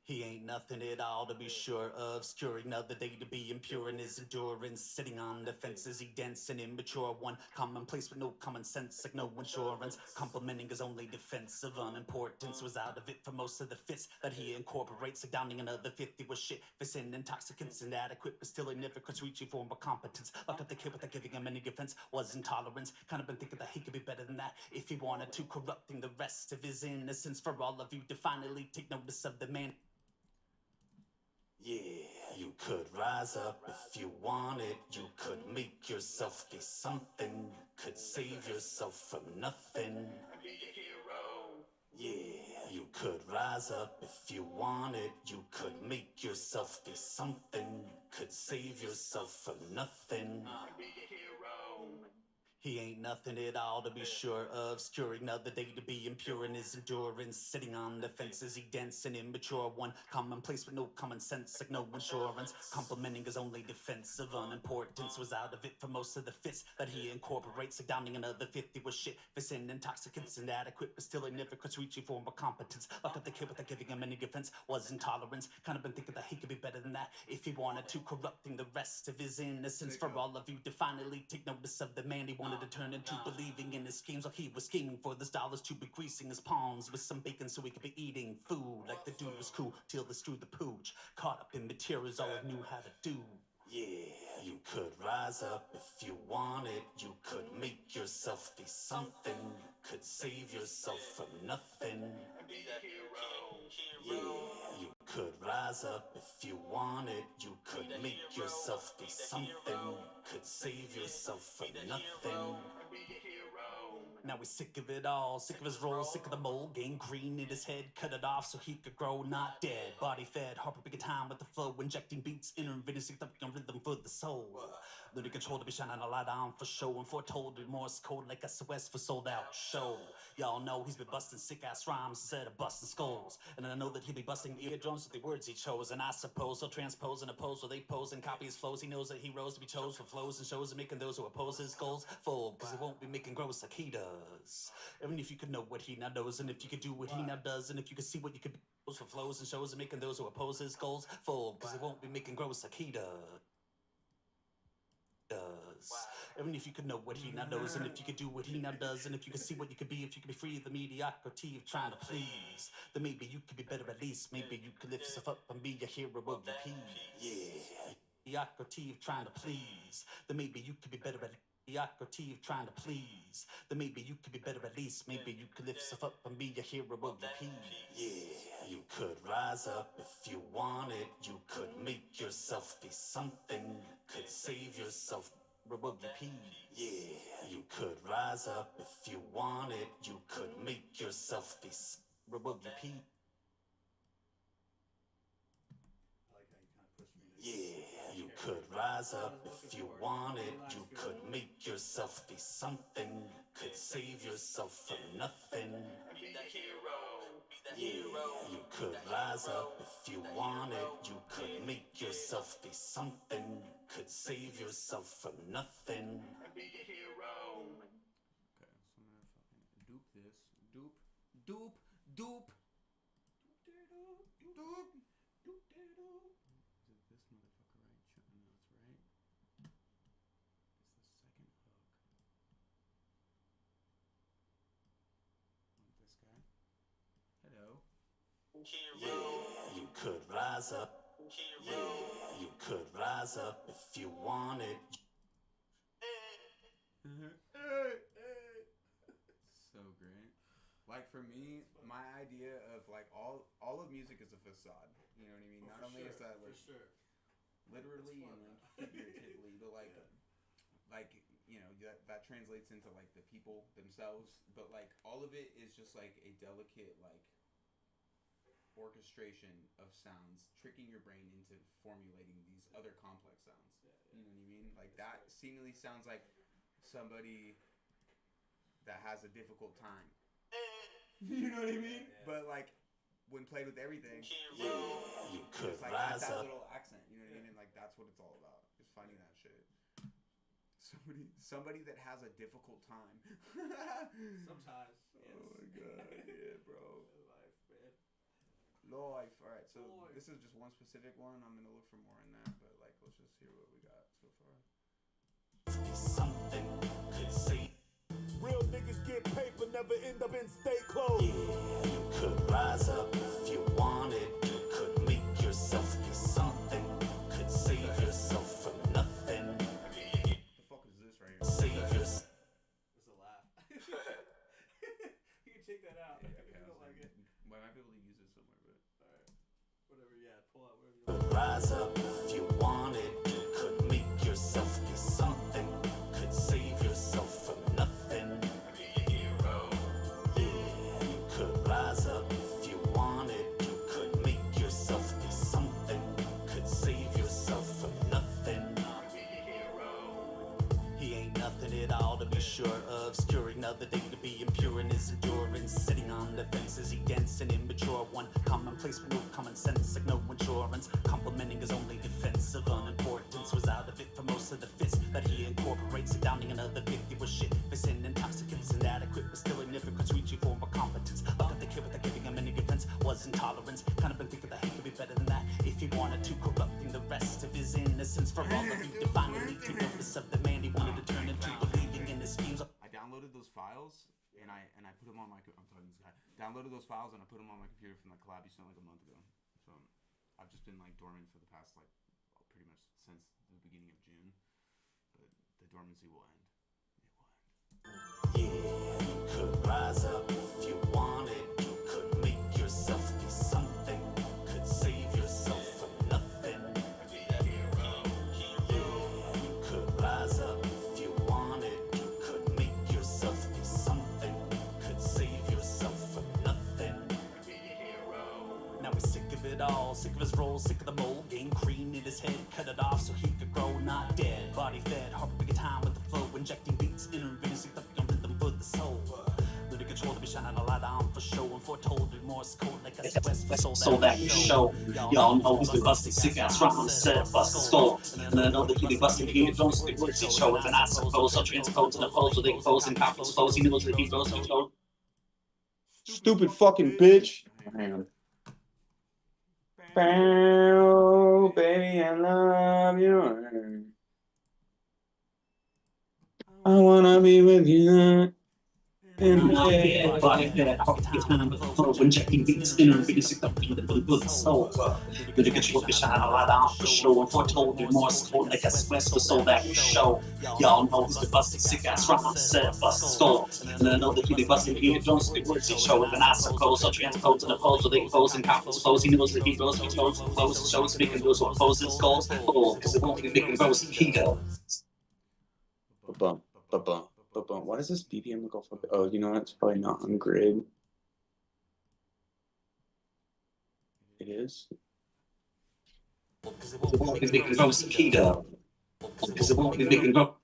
He ain't nothing at all to be sure of. Skewering another day to be impure in his endurance. Sitting on the fences, he dense and immature. One commonplace with no common sense, like no insurance. Complimenting his only defense of unimportance. Was out of it for most of the fits that he incorporates. Like downing another 50 was shit. Fissing intoxicants, inadequate, but still ignificant. Reaching for more competence. Locked up the kid without giving him any defense. Was intolerance. Kind of been thinking that he could be better than that if he wanted to. Corrupting the rest of his innocence. For all of you to finally take notice of the man. Yeah, you could rise up if you wanted. You could make yourself be something. Could save yourself from nothing. Be a hero. Yeah, you could rise up if you wanted. You could make yourself be something. Could save yourself from nothing. Be a hero. He ain't nothing at all to be sure of. Skewering another day to be impure in his endurance. Sitting on the fences, he dense and immature. One commonplace with no common sense, like no insurance. Complimenting his only defense of unimportance. Was out of it for most of the fits that he incorporates. Like downing another 50 was shit. Fissing intoxicants, inadequate, but still ignificant. Reaching for more competence. Locked up the kid without giving him any defense. Was intolerance. Kind of been thinking that he could be better than that if he wanted to. Corrupting the rest of his innocence. For all of you to finally take notice of the man he wanted to turn into. Believing in his schemes while he was scheming for his dollars to be greasing his palms with some bacon so he could be eating food. Like the dude was cool till they screwed the pooch. Caught up in materials all he knew how to do. Yeah, you could rise up if you wanted. You could make yourself be something. Could save yourself from nothing. Be a hero. Yeah, you could rise up if you wanted. You could make yourself be something. Could save yourself from nothing. Be a hero. Now he's sick of it all, sick of his role, sick of the mold. Gangrene in his head, cut it off so he could grow, not dead. Body fed, Harper big time with the flow, injecting beats, intervening, up rhythm for the soul. Lunar control to be shining a light on for show, and foretold with Morse code like SOS for sold out show. Y'all know he's been busting sick ass rhymes instead of busting skulls. And I know that he'll be busting eardrums with the words he chose. And I suppose he'll transpose and oppose while they pose and copy his flows. He knows that he rose to be chose for flows and shows and making those who oppose his goals full. Cause he won't be making gross like he does. Even if you could know what he now knows, and if you could do what he now does, and if you could see what you could be for flows and shows and making those who oppose his goals full. Cause he won't be making gross like he does. Even if you could know what he now knows, and if you could do what he now does, and if you could see what you could be, if you could be free of the mediocrity of trying to please, then maybe you could be better at least. Maybe you could lift yourself up and be a hero of the peace. Yeah, mediocrity of trying to please, then maybe you could be better at mediocrity of trying to please, then maybe you could be better at least. Maybe you could lift yourself up and be a hero of the peace. Yeah, you could rise up if you wanted. You could make yourself be something. Could save yourself of the peace. Yeah, you could rise up if you wanted. You could make yourself be of the peace. Yeah, you could rise up if you wanted. You could make yourself be something. Could save yourself from nothing. Be the hero. Yeah, you could rise up if you wanted. You could make yourself be something. Could save yourself from nothing. Be a hero. Okay, so I'm gonna fucking dupe this. Dupe, Doop. You could rise up. You could rise up if you wanted. So great. Like for me, my idea of like all of music is a facade. You know what I mean? Not only is that like literally and like figuratively, but like you know that translates into like the people themselves. But like all of it is just like a delicate like orchestration of sounds, tricking your brain into formulating these other complex sounds. You know what I mean? Like that seemingly sounds like somebody that has a difficult time. You know what I mean? But like when played with everything, You could it's like rise that's that up. little accent. You know what I mean? And like that's what it's all about. Is finding that shit. Somebody that has a difficult time. Sometimes. Oh my god, yeah, bro. Life. All right, so this is just one specific one. I'm gonna look for more in that, but like, let's just hear what we got so far. Something could say. Real niggas get paper, never end up in state clothes. Yeah, you could rise up if you wanted. You could make yourself be something. Could save yourself from nothing. What the fuck is this right here? Save yourself. It's a laugh. You can take that out if you don't like it. I might be able to use it somewhere, but Alright. Whatever, yeah, pull out whatever you Could want. rise up if you wanted. You could make yourself be something. Could save yourself from nothing. Be a hero. Yeah, you could rise up if you wanted. You could make yourself be something. Could save yourself from nothing. Be a hero. He ain't nothing at all to be sure of. Skewering another day to be impure in his endurance. Sitting on the fences, he dense and immature. One commonplace with no common sense, like no insurance. Complimenting his only defense of unimportance. Was out of it for most of the fits that he incorporates. Downing another 50 was shit. Missing intoxicants, inadequate, but still significance. Reaching for more competence. Look at the kid without giving him any defense. Was intolerance. Kind of been thinking that he could be better than that. If he wanted to, corrupting the rest of his innocence. For all of you to finally take notice of the man he wanted to turn into, believing in his schemes. I downloaded those files and I put them on my. I'm talking to this guy. Downloaded those files and I put them on my computer from the collab you sent like a month ago. So I've just been like dormant for the past like pretty much since the beginning of June. But the dormancy will end. It will end. Yeah, you could rise up if you wanted. You could make yourself be something. Could save yourself from nothing. Be a hero. Yeah, you could rise up if you wanted. You could make yourself be something. Could save yourself from nothing. Be a hero. Now he's sick of it all, sick of his role, sick of the mold. Gain cream in his head, cut it off so he could grow, not dead. Body fed, heartbreaking time with the flow, injecting beats, introducing the rhythm for the soul. Losing control to be shining a light on for show, and foretold remorse code like a So that you show, y'all know who's been busting sick ass round set, bust the skull. And I know that he be busting he drones, the words he show, and I suppose I'll transpose and oppose what they compose and copy suppose he knows that he goes to go. Stupid fucking bitch. Man. Bow, baby, I love you. I wanna be with you. Body fed, heartbreaking time with the flow, injecting beats, introducing the rhythm for the soul. Losing control to be shining a light on for show, and foretold remorse code like a West for soul that you show. Y'all know who's been busting sick ass round set, bust the skull. And I know that he be busting he drones, the words he show, and I suppose I'll transpose and oppose what they compose and copy suppose he knows that he goes, he chose, close, shows, making those what opposes goals, because it won't be making those he goes. Ba-bum, ba-bum, ba-bum. Why does this BPM look all fucking? Oh, you know what? It's probably not on grid. It is. Because it won't be making those he goes. Because it won't be making those.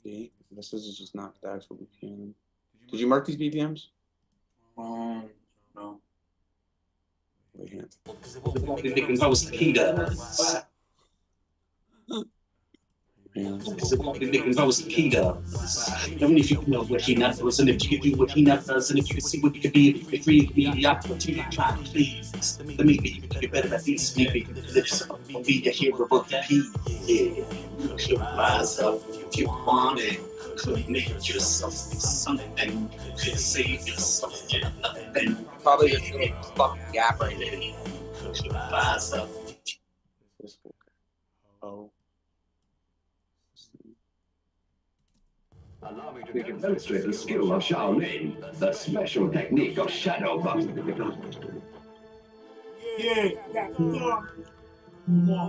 See, this is just not the actual BPM. Did you mark these BPMs? No. Wait, here. Because it won't be making those he goes. It's about making those Peter. Only if you can know what he not does, and if you can do what he not does, and if you can see what you can be, if free mediocrity, try to please. Then maybe you can get better at these. Maybe this will be the hero of the P. Yeah, you could rise up if you want it. Could make yourself something. Could save yourself from nothing. Probably just a fucking gap right there. Could rise up. This one. Oh. We can demonstrate the skill of Shaolin, the special technique of shadow boxing. Yeah,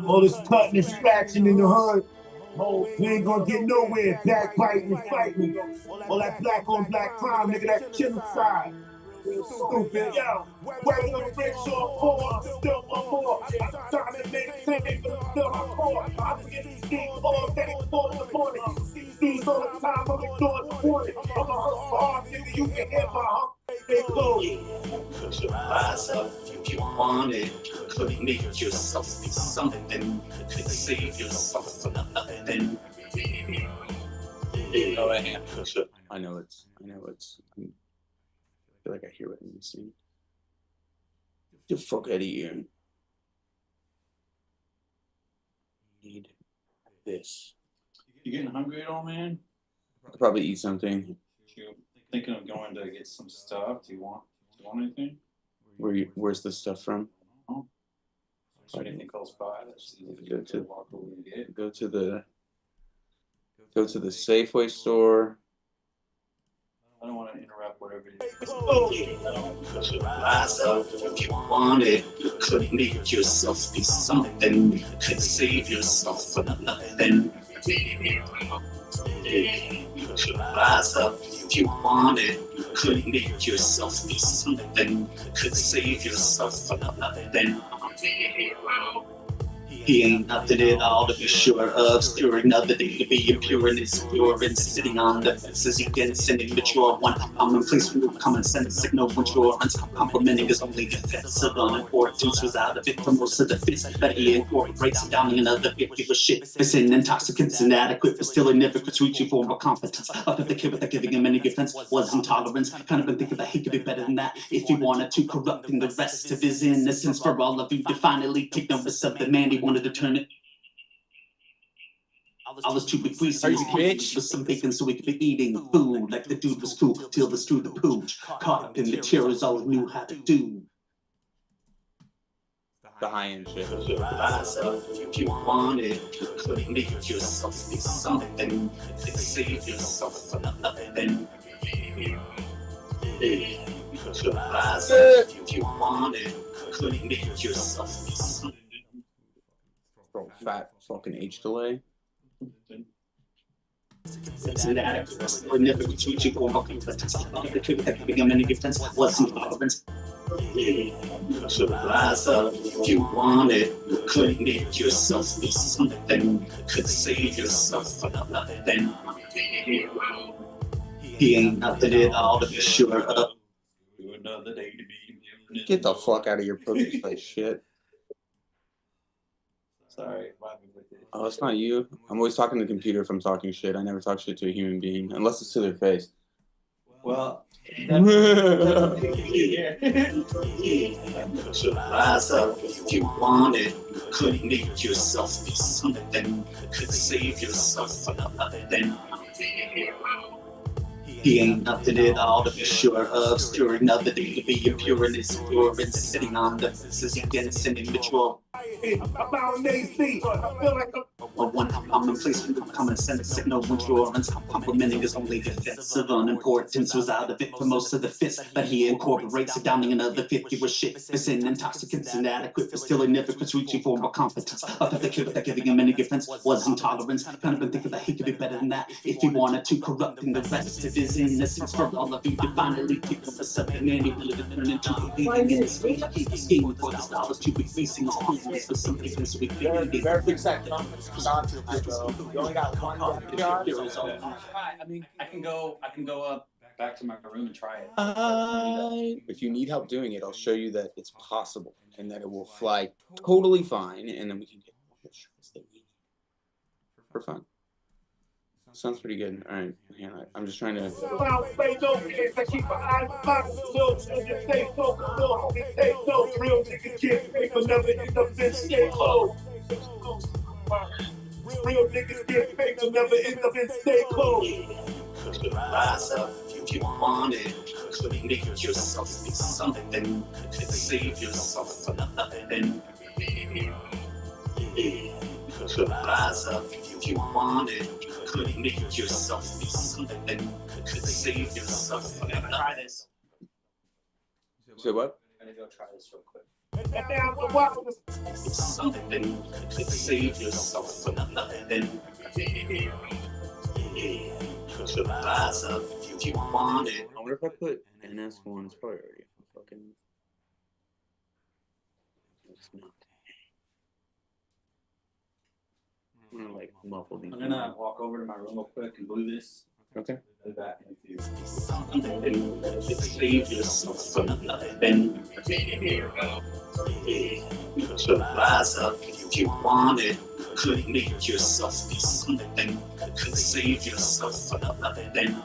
all this cutting and scratching in the hood. We ain't gonna get nowhere. Backbiting and fighting. All that black on black crime, nigga, that killing side. Stupid, yo. Whether the rich or poor, I'm still my more. I'm trying to maintain, but I'm still my core. I'm getting these all day, 4 in the morning. These all the time, I'm ignoring the warning. I'm a hustle hard, nigga, you can hear my hump. They close. Could rise up if you want it. Could make yourself be something. Could save yourself from nothing. Oh, I know it's. I feel like I hear what I'm saying. Get the fuck out of here. Need this. You getting hungry at all, man? I'll probably eat something. You thinking of going to get some stuff? Do you want anything? Where's the stuff from? Is there anything close by? That's easy Go to- walk over and get. Go to the Safeway store. I don't want to interrupt whatever it is. Could rise up if you want it. Could make yourself be something. Could save yourself from nothing. Could rise up if you want it. Could make yourself be something. Could save yourself from nothing. He ain't nothing at all to be sure of. Sure another day to be impure and insecure and sitting on the fences against an immature one. I'm in place with common sense, signal endurance. Complimenting his only defense of unimportance was out of it for most of the fits. But he incorporates down another bit of shit. It's an intoxicants inadequate, but still inefficacy reaching for more competence. Up at the kid without giving him any defense was intolerance. Kind of been thinking that he could be better than that if he wanted to, corrupting the rest of his innocence for all of you to finally take notice of the man he wanted to turn it. I was too big greasy bitch with some bacon so we could be eating food like the dude was cool till the screw the pooch. Caught up in the tears, all he knew how to do. The high-end shit. Rise up if you want it. Could make yourself be something. Could save yourself from nothing. Could rise up if you want it. Could make yourself be something. Bro, fat fucking H delay. It's inadequate. Significant reaching for more competence. The truth that giving him any defense was intolerance. Could rise up if you want it. Could make yourself be something. Could save yourself from nothing. He ain't nothing at all to be sure of. Another day to be. Get the fuck out of your poker face shit. Sorry, vibing with it. Oh, it's not you. I'm always talking to the computer if I'm talking shit. I never talk shit to a human being, unless it's to their face. Well, Could rise up if you want it. Could make yourself be something. Could save yourself from nothing. He ain't nothing at all to be sure of. Sure another day to be impure and insecure and sitting on the fences against an immature. About AC, I feel like I'm in place with common sense, signal endurance. Complimenting his only defense of unimportance was out of it for most of the fits. But he incorporates it down in another 50 was shit. It's an intoxicants inadequate, but still inefficacy reaching for more competence. Up at the kid without giving him any defense was intolerance. Kind of been thinking that he could be better than that if he wanted to, corrupting the rest of his innocence for all of you to finally pick up a something and he wanted to turn into a leader. Scheme for the dollars to be facing his homeless for some reason so we can be Very big set. You only got one shot. I mean, I can go up back to my room and try it. If you need help doing it, I'll show you that it's possible and that it will fly totally fine, and then we can get more shots that we need for fun. Sounds pretty good. All right, I'm just trying to. Found play no games, I keep an eye on my results. So you stay focused, no homie, take notes. Real niggas get paper, never end up in stay close. Real niggas get paper, never end up in stay close. Could rise up if you wanted. Could make yourself be something. Could save yourself from nothing. Could rise up if you wanted. Could make yourself be something. Could save yourself from nothing. Try this. Say what? I'm gonna go try this real quick. And now the wildest. Something could save yourself from nothing. Could rise up if you wanted. I wonder if I put NS1. It's probably already fucking. It's not. I'm gonna like muffle these. I'm gonna walk over to my room real quick and glue this. Okay. I'll be back in a few. Something could save yourself from nothing. Could rise up if you wanted. Could make yourself be something. Could save yourself from nothing.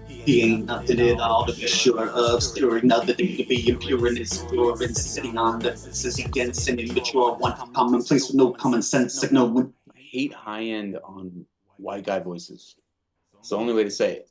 He ain't nothing at all to be sure of. Stirring nothing to be impure and insecure. And sitting on the fences against an immature one. Commonplace with no common sense. Like no one. I hate high end on white guy voices. It's the only way to say it.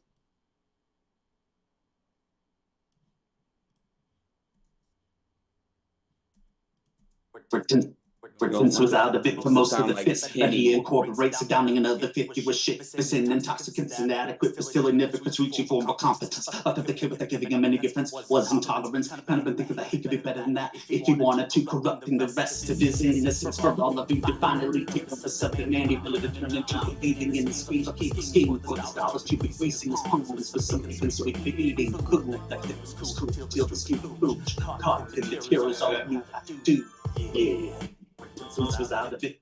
Prince was out of it for most of the fist, but he incorporates a downing another 50 with shit. It's an intoxicants inadequate, but still significant, reaching for more competence. Up at the kid without giving him any difference was intolerance. Kind of been thinking that he could be better than that if he wanted to, corrupting the rest of his innocence. For all of you to finally pick up the something and ability to turn into believing in the screams. I'll keep scheming for the dollars to be greasing his pumpkins for something so he could be eating. Good look like this was cool till the skin food. Caught in the tears, all you have to do. Yeah. Since was out of it.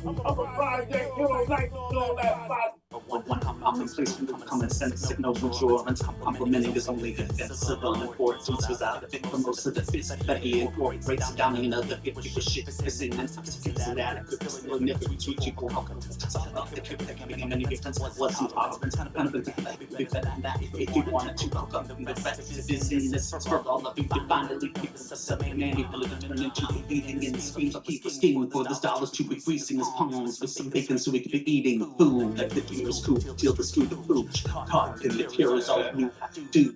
I'm a project hero like all that fight. One commonplace with no common sense, no endurance. Complimenting is only defensive unimportance was out of it for most of the fist. But he incorporates a downing another 50 for shit. It's an intoxicants inadequate, but still significant, reaching for more competence. Up the kid without giving him any difference was intolerance. Kind of been thinking that he could be better than that if he wanted to, corrupting the rest of his innocence. For all of you to finally pick up the something and ability to turn into believing in the screams. I'll keep scheming for those dollars to be greasing his palms with some bacon so he could be eating food like the was cool till the screw the food. Caught in the tears, all you have to do.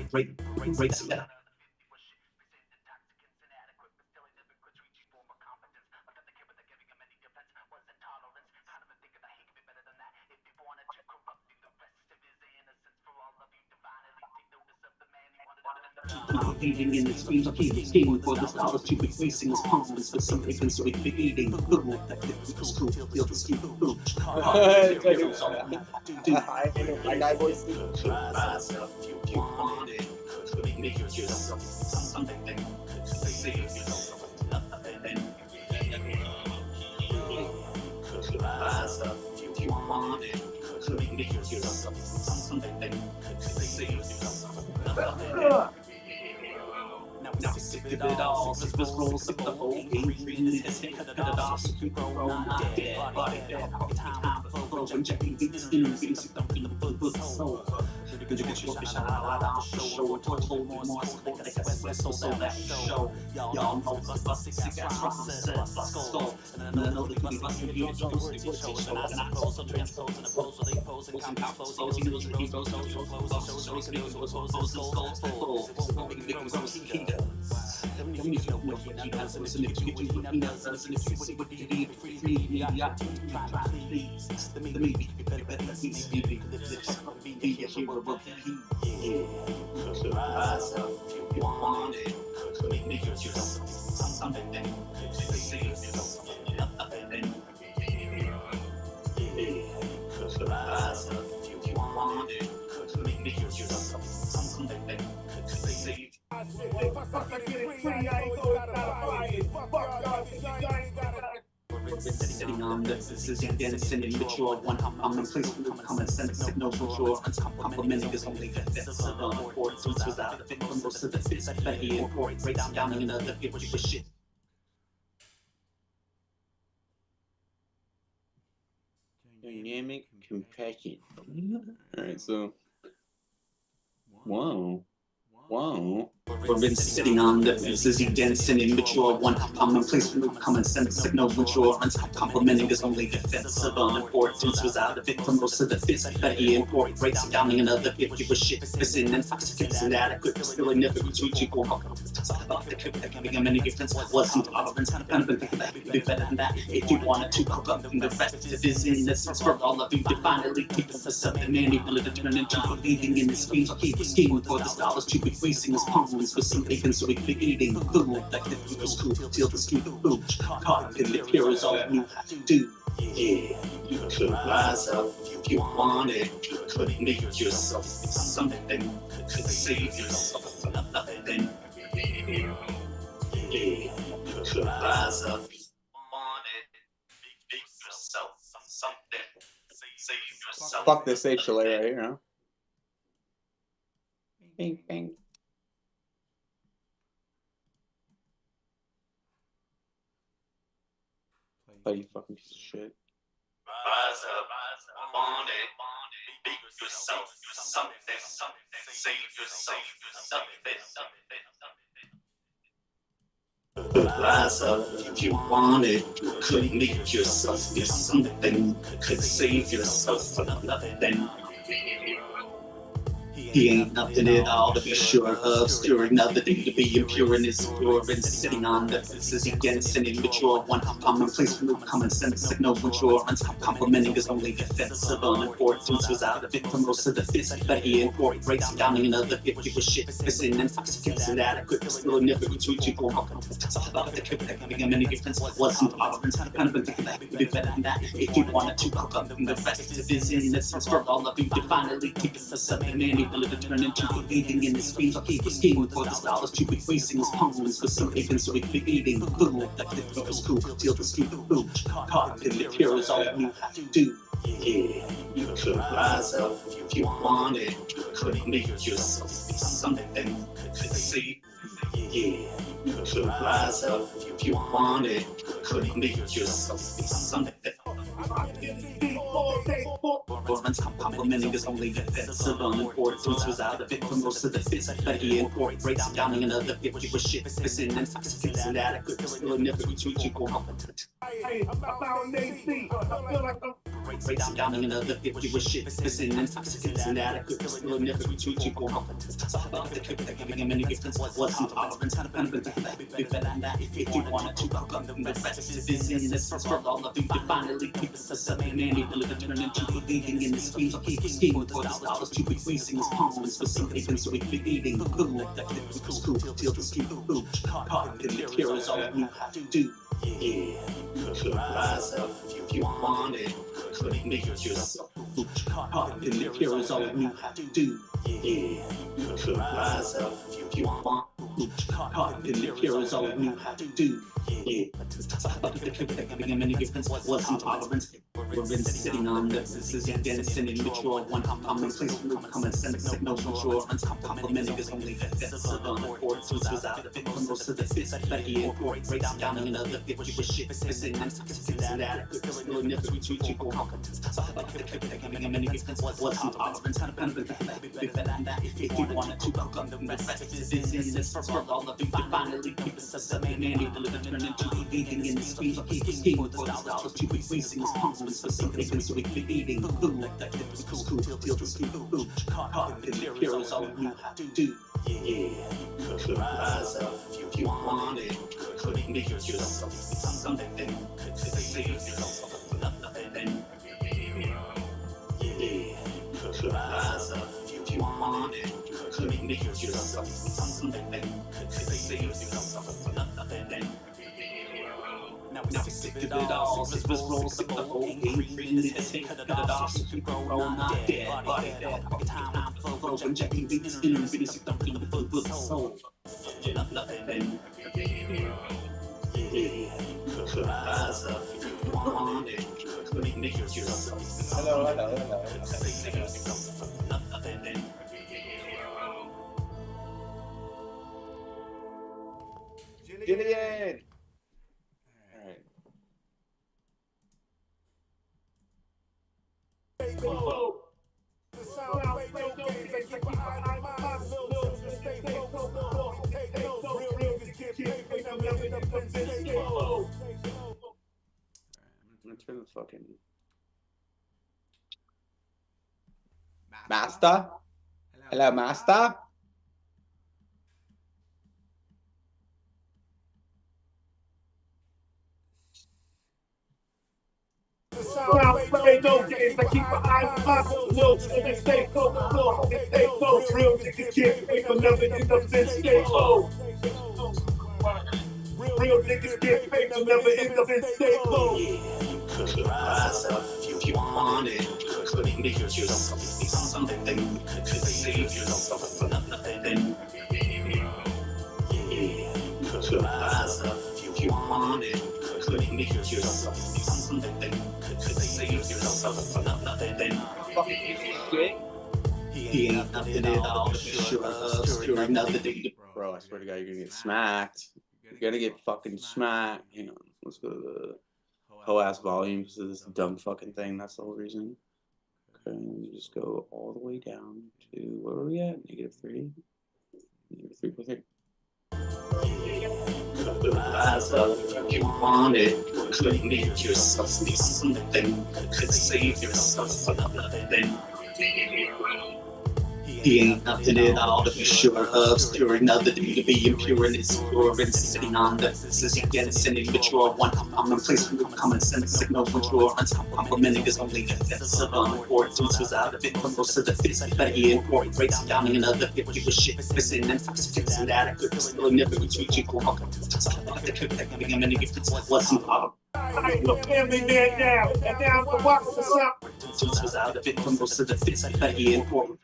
Break it down. Eating in the screams, I'll keep scheming for the dollars to be greasing his palms with some bacon so he could be eating food like the was cool till the screw the food. My guy voice. Rise up if you wanted. Could make yourself something. Could save yourself from nothing. Could rise up if you wanted. Could make yourself something. Could save yourself from nothing. Now sick of it all, this was rolls up the whole game. In his head, cut it off, so you grow not dead. Body dead, time for flow, injecting beats, intervening, thumping the foot, soul. Good to get your fish out of the show, and torch hold more support, like a whistle, so that show. Y'all know the bus, sick ass process, bust skull. And then another thing, busting you, so they show, and I close, so transpose, and oppose, so they pose, and compound flows, so he knows that he goes, so he goes, so he can do, so his skulls full. So he becomes so he does. Them you know what he does, listen if you do what he does, listen if you see what he did, freeze me, yeah, try please. The me be better than me, be a hero of he. Could rise up if you wanted, could make yourself something, could save yourself nothing. Could rise up if you wanted, could make yourself something, could save. Fuck, I get it free, I ain't going out of fight. Fuck y'all, I ain't got it. Sitting on the fences against an immature one. Commonplace with no common sense, no endurance. Complimenting is only defensive unimportance was out of it for most of the fist. But he incorporates down another 50 for shit. Dynamic compression. Alright, so. Whoa. Whoa. We've been sitting on the fences, he dense and immature. One commonplace from common sense, signal endurance. Complimenting his only defense of unimportance was out of it for most of the fist. But he incorporates downing another 50 with shit. Missing intoxicants inadequate, but still significant to each equal. About the kid that giving him any difference wasn't tolerance. Kind of been thinking that he'd be better than that. If you wanted to cook up from the rest of his innocence for all of you to finally keep him for something, man, he wanted to turn into believing in his schemes. Like he was scheming for the dollars to be wasting his palms. For some bacon, so we could be eating food like the food was cool till the street food caught in the pure is all you have to do. Yeah, you could rise up if you wanted. You could make yourself something. You could save yourself from nothing. Yeah, you could rise up if you wanted. Make yourself something. Save yourself. Fuck this HLA right here, huh? Bing, bang. Oh, you fucking piece of shit. Rise up, want it, make yourself something, save yourself something. Rise up if you want it, could make yourself be something, could save yourself from nothing. He ain't nothing at all to be sure of, stirring another thing to be impure in his pure and sitting on the fences against an immature one. Commonplace from common sense, signal endurance. Complimenting his only defense of unimportance was out of it for most of the fist. But he incorporates downing another 50 with shit. Missing intoxicants inadequate, but still significant to each equal. About the kid that giving him any difference wasn't tolerance. Kind of been thinking that he'd be better than that. If you wanted to cook up from the rest of his innocence for all of you to finally keep it for something, man, he to turn into believing in his schemes. Like he was scheming for his dollars to be wasting his palms for some bacon, so he could be eating food like the food was cool till the street food caught in the pure is all you have to do. Yeah, you could rise up if you wanted. You could make yourself be something, could save. Yeah, you could rise up if you wanted. You could make yourself be something. Performance complimenting his only defense of unimportance was out of it for most of the fist. But he incorporates downing another 50 with shit. Missing intoxicants inadequate, but still significant to each equal. Hey, I'm about AC. I feel like I'm Breaks down another 50 with shit. Missing intoxicants inadequate, but still significant to each equal. About the kid that giving him any difference wasn't tolerance. Kind of been thinking that he'd be better than that. If you wanted to cook up from the rest of his innocence for all of you to finally keep it for something, man, he wanted to turn into believing in his schemes. Like he was scheming for his dollars to be wasting his palms for some bacon, so he could be eating food like the food was cool till the street food caught in the pure is all you have to do. Yeah, you could rise up if you wanted. Could make yourself caught in the pure is all you have to do. Yeah, you could rise up if you want. Caught in the pure is all you have to do. Yeah, about the kid that giving him any difference wasn't tolerance. We've been sitting on the fences against an immature one. Commonplace from common sense, signal endurance. Complimenting his only defense of unimportance was out of it for most of the fist. But he incorporates downing another 50 with shit. Missing intoxicants inadequate, but still significant to each equal. About the kid that giving him any difference wasn't tolerance. Kind of been thinking that he'd be better than that. If you wanted to cook up from the rest of his innocence for all of you to finally keep it for something, man, he wanted to turn into believing in his schemes. Like he was scheming for his dollars to be wasting his palms for some bacon, so he could be eating food like the food was cool till the street food caught in the pure is all you have to do. Yeah, you could rise up if you wanted. You could make yourself something, could save yourself from nothing. Yeah, you could rise up if you wanted. You could make yourself something, could save yourself from nothing. Now we're sick of it all, this was roll, sick of the whole game, reading this, cut it off, so you can grow, not dead, body dead, fucking time, flow, injecting beats, intermittent, sick of the with soul, nothing, yeah, could rise up if you wanted, could make yourself, Hello. save yourself from nothing. Jillian! Alright. I'm gonna turn the fucking master. Hello, master. Play no games, I keep my eyes on my notes, and they stay focused, no, they stay close. Real niggas can't pay for nothing in the fence, stay low. Real niggas get paid to never end up in stay low. You could rise up if you wanted. You could make yourself be something. You could save yourself from nothing. Yeah, you could rise up if you wanted. You could make yourself be something. You could save yourself from nothing. He ain't nothing at all, but sure of sure another day. Bro, I swear to God, you're gonna get smacked. You're gonna get fucking smacked. Hang on, let's go to the whole ass volumes of this dumb fucking thing. That's the whole reason. Okay, you just go all the way down to where are we at? -3. -3.3. Could rise up if you wanted. Could make yourself be something. Could save yourself from nothing. He ain't nothing at all to be sure of. Sure another day to be impure and insecure and sitting on the fences against an immature one. I'm in place with common sense, signal withdrawals. Complimenting his only defense of unimportance was out of it for most of the fits. But he incorporates down in another 50 with shit missing and toxics and adequate. Still never retreating for welcome. The clip that giving him any difference wasn't possible. I ain't no family man now, and now I'm the walk for some. Was out of it for most of the fits. But he incorporates.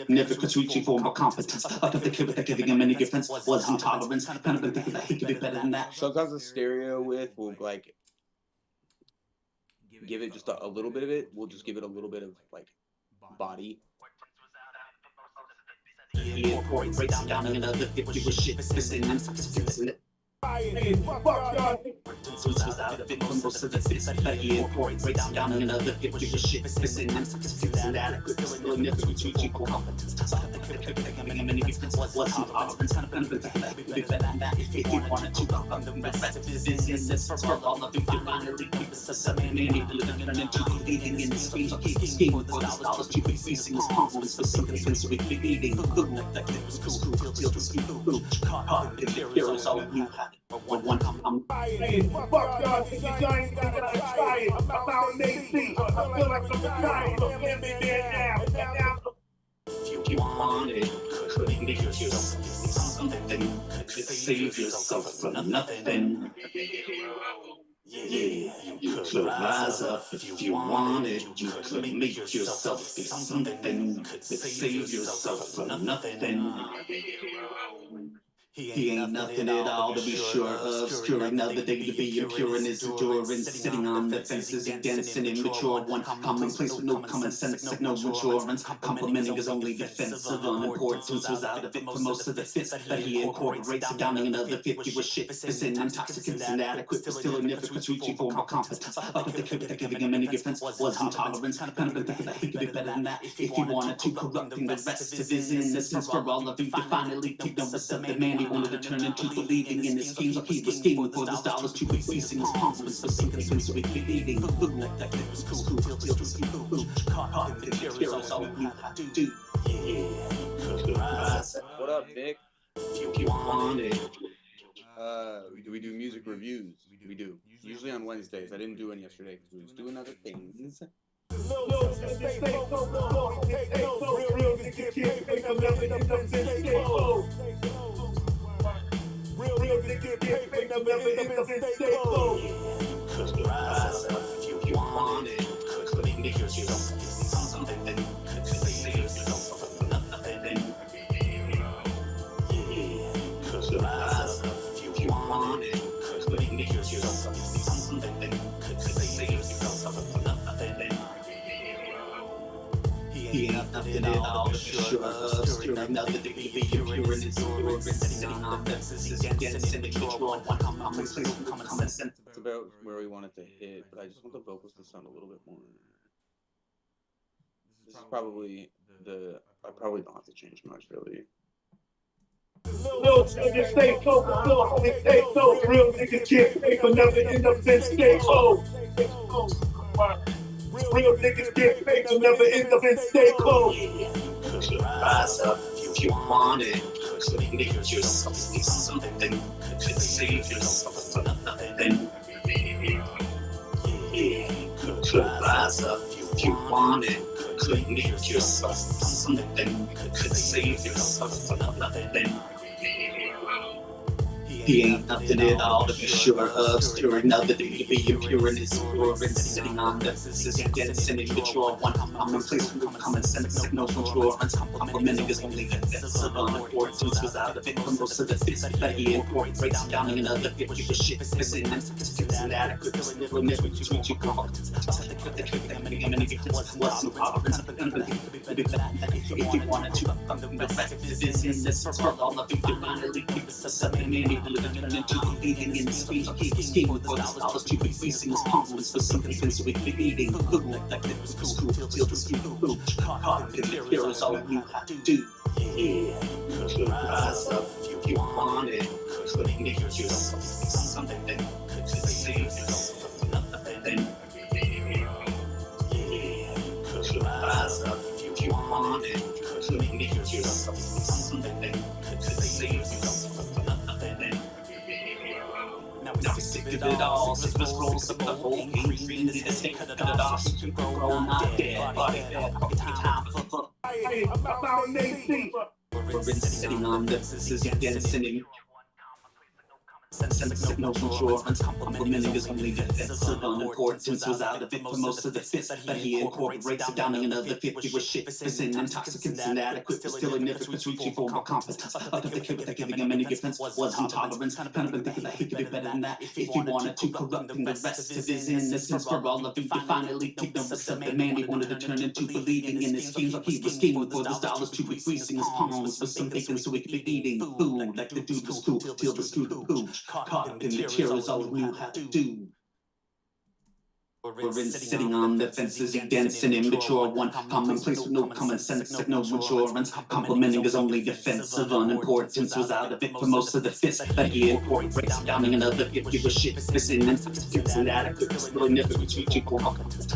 Never could reaching for more competence. Up at the kid without giving him any difference. Was intolerance. Kind of been thinking that he could be better than that. Sometimes the stereo width will like give it just a little bit of it. We'll just give it a little bit of like body. He incorporates down in another 50 with shit missing and toxics and was out of it for most of the fits. But he incorporates down in another 50 with shit missing and toxics and adequate. Still never retreating for competence. Giving him any difference wasn't tolerance. Kind of been thinking that he could be better than that. If he wanted to come from the rest of his business for all of you to finally keep us a seven man living into leading in his scheme. Keep his scheme with dollars to be facing his confidence for something to be eating. Good that it was cool. Till to speak cool. Caught in the heroes all you had. One I'm Hey, fuck y'all, niggas, y'all ain't gotta try it. I'm out in AC, I feel like I'm retired. I'm family man now, and now if you wanted, could make yourself something. Could save yourself from nothing. Yeah, you could rise up if you wanted. You could make yourself be something. Could save yourself from nothing. He ain't nothing at all to be sure of. Sure another day to be impure in his endurance. Sitting on the fences against an immature one. Commonplace with no common sense, no insurance. Complimenting his only defense of unimportance was out of it for most of the fits. But he incorporates down in another 50 with shit missing intoxicants inadequate. But still significant reaching for more competence. Up at the kid without giving him any difference was intolerance. Kind of been thinking that he could be better than that. If he wanted to, corrupting the rest of his innocence for all of you to finally take notice of the man he wanted to turn into believing in his schemes. He was scheming for those dollars to be facing his confidence for something to be eating. Food like that was cool. Till to see food. Caught in the heroes all you had to do. Yeah. What up, Vic? If you wanted. We do music reviews. We do. Usually on Wednesdays. I didn't do any yesterday because we was doing other things. Real niggas get paid to never end up in stay low. Could rise up if you wanted. Could make yourself something. Could save yourself from nothing. Yeah, could rise up if you wanted. Could make yourself something. Could save yourself from nothing. He ain't nothing at all to be sure of. Sure another day to be impure in his endurance. Sitting on fences against an immature one. Common sense. That's about where we want it to hit, but I just want the vocals to sound a little bit more. This is probably I probably don't have to change much really. Little children stay focused, little homies stay close. Real niggas get paper, never end up in stay close. Real niggas get paper, never end up in stay close. Rise up if you want it. Could make yourself be something. Could save yourself from nothing. Could rise up if you want it. Could make yourself be something. Could save yourself from nothing. He ain't nothing at all to be sure of. Stirring another day to be impure in his roaring. Sitting on the system, sending withdraw. One commonplace from common sense, signals withdraw. Uncomplimenting his only defense of unimportance was out of it. For most of the fits that he incorporates down in another bit. You shit, missing and it's inadequate. Just never miss what you call. What's intolerance? If you wanted to, the fact is in this world, all of you divinely keep us a seven into eating in the scheme for the dollars to be facing his palms for something so we can eating food like it was cool till the skin food caught in the heroes all you have to do. Yeah, could rise up if you want it. Could make yourself something. Could save yourself from nothing. Yeah, could rise up if you want it. Could make yourself something. Could save yourself from nothing. Now we sick of it all, sickness rolls up the whole game. Green to take cut it off, so you can grow not dead. Body dead, time for About Nate. we're sitting on this is dancing. Signal control, uncomplimenting his only defensive unimportance was out of it for most of the fits that he incorporates down in another 50 with shit. Pissing intoxicants inadequate, still significance reaching for more competence. Up to the kid without giving him any difference was intolerance. Kind of been thinking that he could be better than that. If he wanted to, corrupting the rest of his innocence for all of you to finally ignorance of the man he wanted to turn into, believing in his schemes like he was scheming for those dollars to be greasing his palms with some bacon so he could be eating food like the dude was cool till the screw the pooch. Caught up in the tears, all we knew how to do. We're sitting on the fences, dancing immature. One commonplace with no common sense, no insurance. Complimenting his only defensive unimportance was out of it for most of the fits that he incorporates down in another 50 with shit. Missing intoxicants inadequate, still significant reaching for more competence.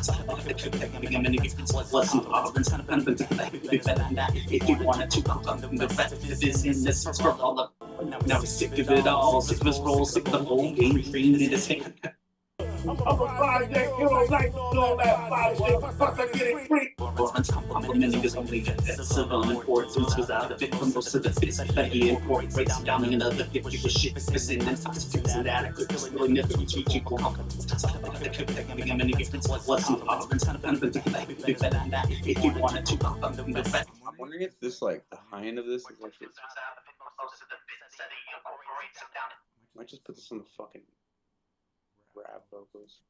Wasn't tolerance, kind of been thinking that he could be better than that. If you wanted to, corrupting the rest of his innocence for all of. Now we're sick of it all, sick of his role, sick of the whole game, green in his hand. I'm a project hero like all that 5 shit. Plus I get it free. Uncomplimenting his only defensive unimportance was out of it for most of the fits that he incorporates down in another 50 with shit. Missing intoxicants inadequate, still significant reaching for competence. Giving him any difference wasn't tolerance, kind of been thinking that he could be better than that. If you wanted to, corrupting the rest. I'm wondering if this, like, the high end of this is actually. Might just put this on the fucking rap vocals.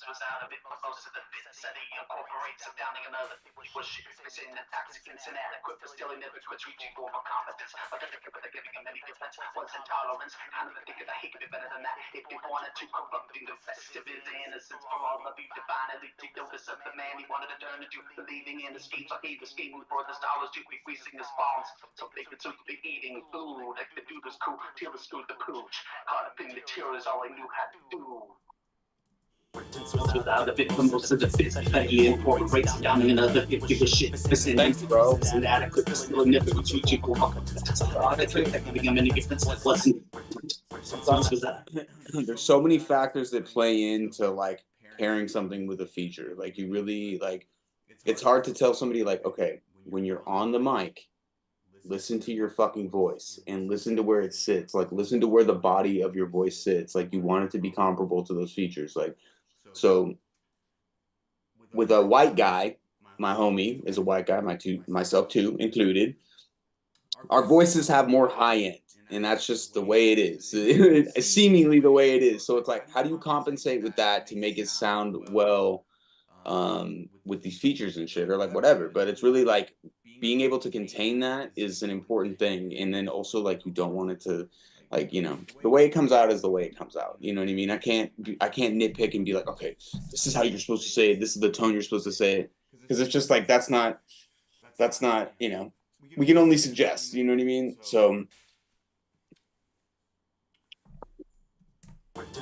Was out of it, but most of the bits that he incorporates down in another was shit. Missing intoxicants inadequate, but still inadequate, reaching for more competence. But the giving him any defense was intolerance. Kind of thinking that he could be better than that. If he wanted to, corrupting the rest of his innocence for all of you to finally take notice of the man he wanted to turn into, believing in his schemes like he was scheming for the dollars to be greasing his palms. So they could be eating food like the dude was cool till the screwed the pooch. Caught up in the tears, all I knew how to do. Without a bit from most of the fits that he incorporates down in another 50 with shit. Missing bro. Inadequate, still significant reaching for giving him any difference wasn't. There's so many factors that play into like pairing something with a feature. Like you really like, it's hard to tell somebody like, okay, when you're on the mic, listen to your fucking voice and listen to where it sits. Like listen to where the body of your voice sits. Like you want it to be comparable to those features. Like. So with a white guy, my homie is a white guy, myself too included, our voices have more high end, and that's just the way it is. Seemingly the way it is. So it's like, how do you compensate with that to make it sound well with these features and shit or like whatever? But it's really like being able to contain that is an important thing. And then also like you don't want it to like, you know, the way it comes out is the way it comes out. You know what I mean? I can't nitpick and be like, okay, this is how you're supposed to say it. This is the tone you're supposed to say it. Because it's just like, that's not that's not, you know, we can only suggest, you know what I mean? So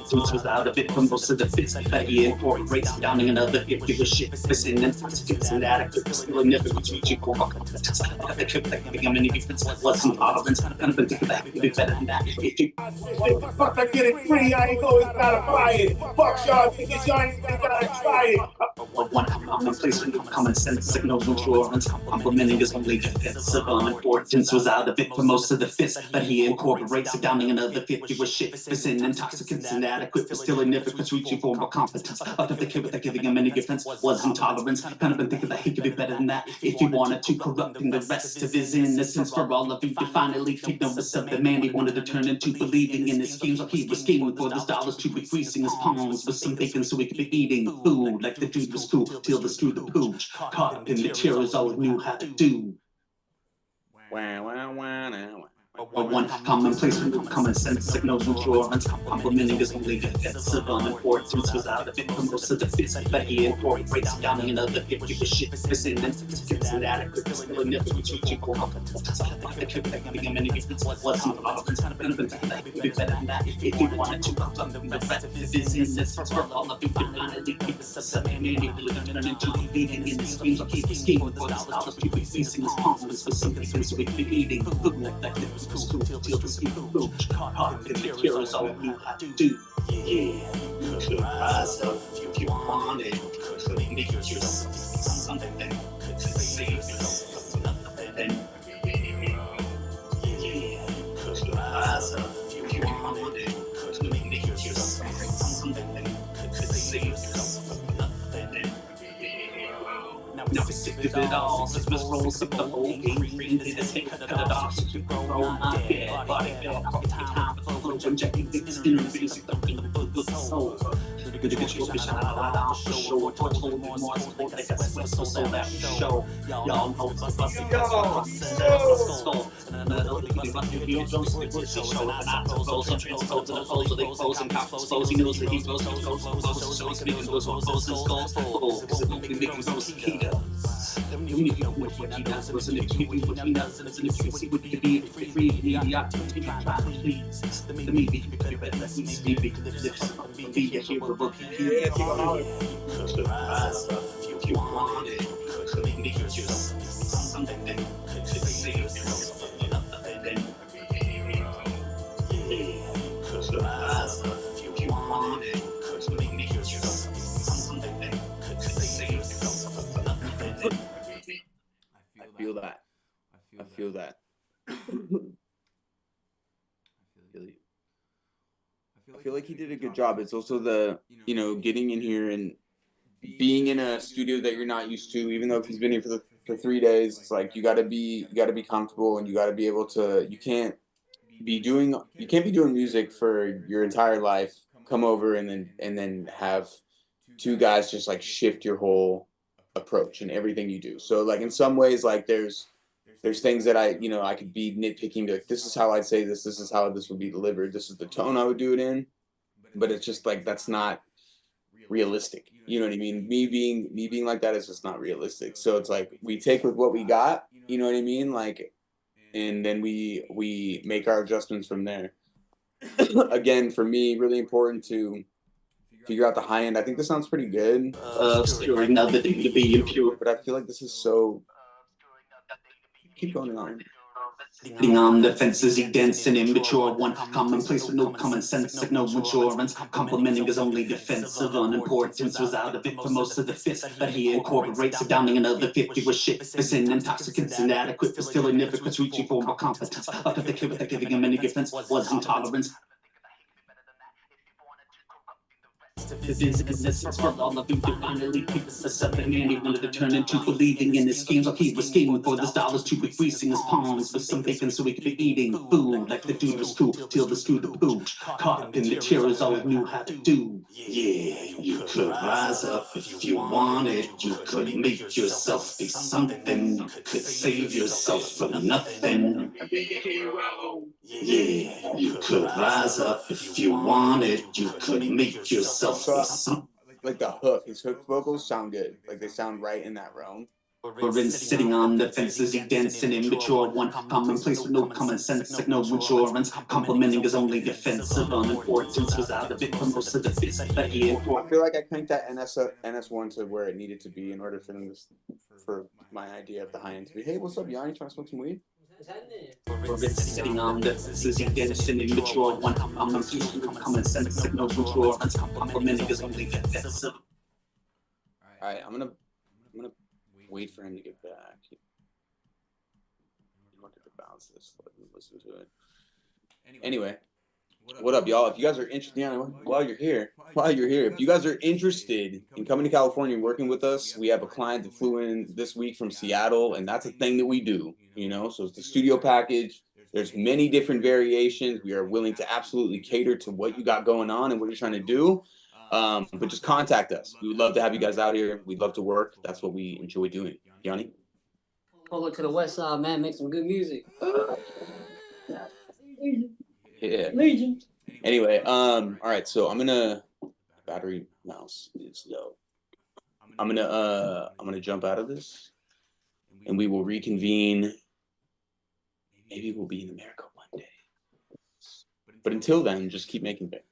Since was out of it for most of the fits that he incorporates downing another hit, give a shit, missing intoxicants and adequate, still never reaching for the trip that giving him any difference wasn't tolerance. Kind of been thinking that would be better than that. If you Fuck, I get it free, I ain't always gotta buy it. Fuck y'all, niggas, y'all ain't even gotta try it. one common place with common sense signals insurance, complementing his only defensive unimportance was out of it for most of the fits that he incorporates downing another 50 was shit, missing intoxicants inadequate, but still significance reaching for more competence. Up to the kid without giving him any difference was intolerance. Kind of been thinking that he could be better than that if he wanted to, corrupting the rest of his innocence. For all of you to finally take notice of the man he wanted to turn into, believing in his schemes. Like he was scheming for his dollars to be greasing his palms with some bacon so he could be eating food. Like the dude was cool till the screw the pooch. Caught up in the chairs, all he knew how to do. wow, wow, wow, wow. One commonplace with common sense signals insurance, complimenting his only defensive unimportance was out of it for most of the fits that he incorporates downing another 50 was shit, missing intoxicants inadequate, still never reaching for competence. The kid that giving him any difference wasn't tolerance. Kind of been thinking that he could be better than that if he wanted to, corrupting the rest of his innocence. For all of you to finally keep us a seven man, he really turned into leading in his schemes. Like he was scheming for his dollars to be greasing his palms for some bacon so he could be eating food. Like that kid was cool till the screw the pooch. Caught up in the chairs, all he knew how to do. Yeah, you could rise up if you wanted. Could make yourself something. Could save yourself nothing. Yeah, could rise up if you wanted. Could make yourself something. Could save yourself nothing. Now he's sick of it all, so just roll up the whole game, green in his head, cut it off, so you roll my dead body fell, time for flow, injecting things in the music, thumping the book of the soul. Good to get you up and shine a light on for show, or torch a little bit more support, like a sweat, so that we show. Y'all know it's busting, and another leading up to you, don't slip with the show, and I told those on transpose to the foes, so they pose and cops expose, he knows that he goes, so he's speaking those foes, his goals, because it won't be making those he does. You need to know what he does, listen if you what he does, and listen if you see what he be free, the opportunity to please. The me be better than me, be a hero, but he could rise up if you wanted, could make yourself something, could save yourself nothing. Could rise up if you wanted, could make yourself something, could save yourself nothing. I feel that. I feel that. I feel like he did a good job. It's also the, you know, getting in here and being in a studio that you're not used to, even though if he's been here for 3 days, it's like you gotta be comfortable, and you gotta be able to, you can't be doing music for your entire life, come over and then have two guys just like shift your whole approach and everything you do. So like in some ways, like there's things that I could be nitpicking, be like, this is how I'd say this is how this would be delivered, this is the tone I would do it in, but it's just like that's not realistic. You know what I mean? Me being like that is just not realistic. So it's like we take with what we got, you know what I mean? Like, and then we make our adjustments from there. Again, for me, really important to figure out the high end. I think this sounds pretty good. Obscuring nothing to be impure. But I feel like this is so. Keep going on. Sitting on the fences, he dense and immature. One commonplace with no common sense, like no insurance. Complimenting his only defensive unimportance was out of it for most of the fits that he incorporates. Downing another 50 was shit, missing intoxicants inadequate, but still significance reaching for more competence. Up at the kid without giving him any difference was intolerance. His innocence for all of you to finally keep us a seven man he wanted to turn into, believing in his schemes. Like he was scheming for his dollars to be greasing his palms with some bacon so he could be eating food. Like the dude was cool till the screw the pooch. Caught up in the chairs, all he knew how to do. Yeah, you could rise up if you wanted. You could make yourself be something. You could save yourself from nothing. Yeah, you could rise up if you wanted. You could make yourself be something. Like the hook, his hook vocals sound good. Like they sound right in that realm. Or been sitting on the fences, he dancing immature one, commonplace with no common sense, like no insurance, complimenting his only defensive unimportance was out of it for most of the bits that he had. I feel like I cranked that NS1 to where it needed to be in order for them for my idea of the high end to be. Hey, what's up, y'all? You trying to smoke some weed? Or been sitting on the fences, he dancing immature one, commonplace with no common sense, like no insurance, complimenting his only defensive. All right, I'm gonna wait for him to get back. I wanted to bounce this. Let me listen to it. Anyway, what up, y'all? If you guys are interested, while you're here, if you guys are interested in coming to California and working with us, we have a client that flew in this week from Seattle, and that's a thing that we do, you know? So it's the studio package. There's many different variations. We are willing to absolutely cater to what you got going on and what you're trying to do. But just contact us. We would love to have you guys out here. We'd love to work. That's what we enjoy doing. Yanni? Pull up to the west side, man. Make some good music. Yeah. Legion. Anyway, all right, so I'm gonna battery mouse is low. I'm gonna jump out of this and we will reconvene. Maybe we'll be in America one day. But until then, just keep making things.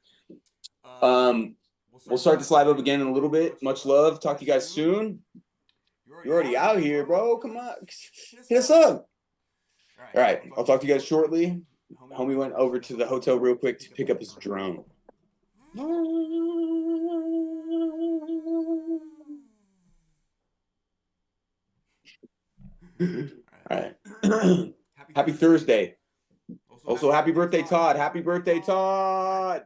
We'll start this live up again in a little bit. Much love. Talk to you guys soon. You're already out here, bro. Come on. Hit us up. All right. I'll talk to you guys shortly. Homie went over to the hotel real quick to pick up his drone. All right. Happy Thursday. Also, happy birthday, Todd. Happy birthday, Todd.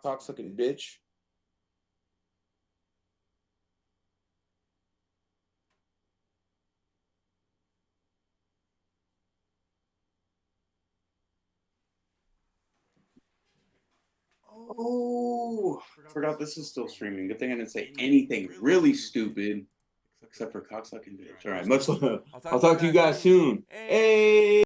Cocksucking bitch. Oh, forgot this is still streaming. Good thing I didn't say anything really stupid except for cocksucking bitch. All right, much love. I'll talk to you guys soon. Hey.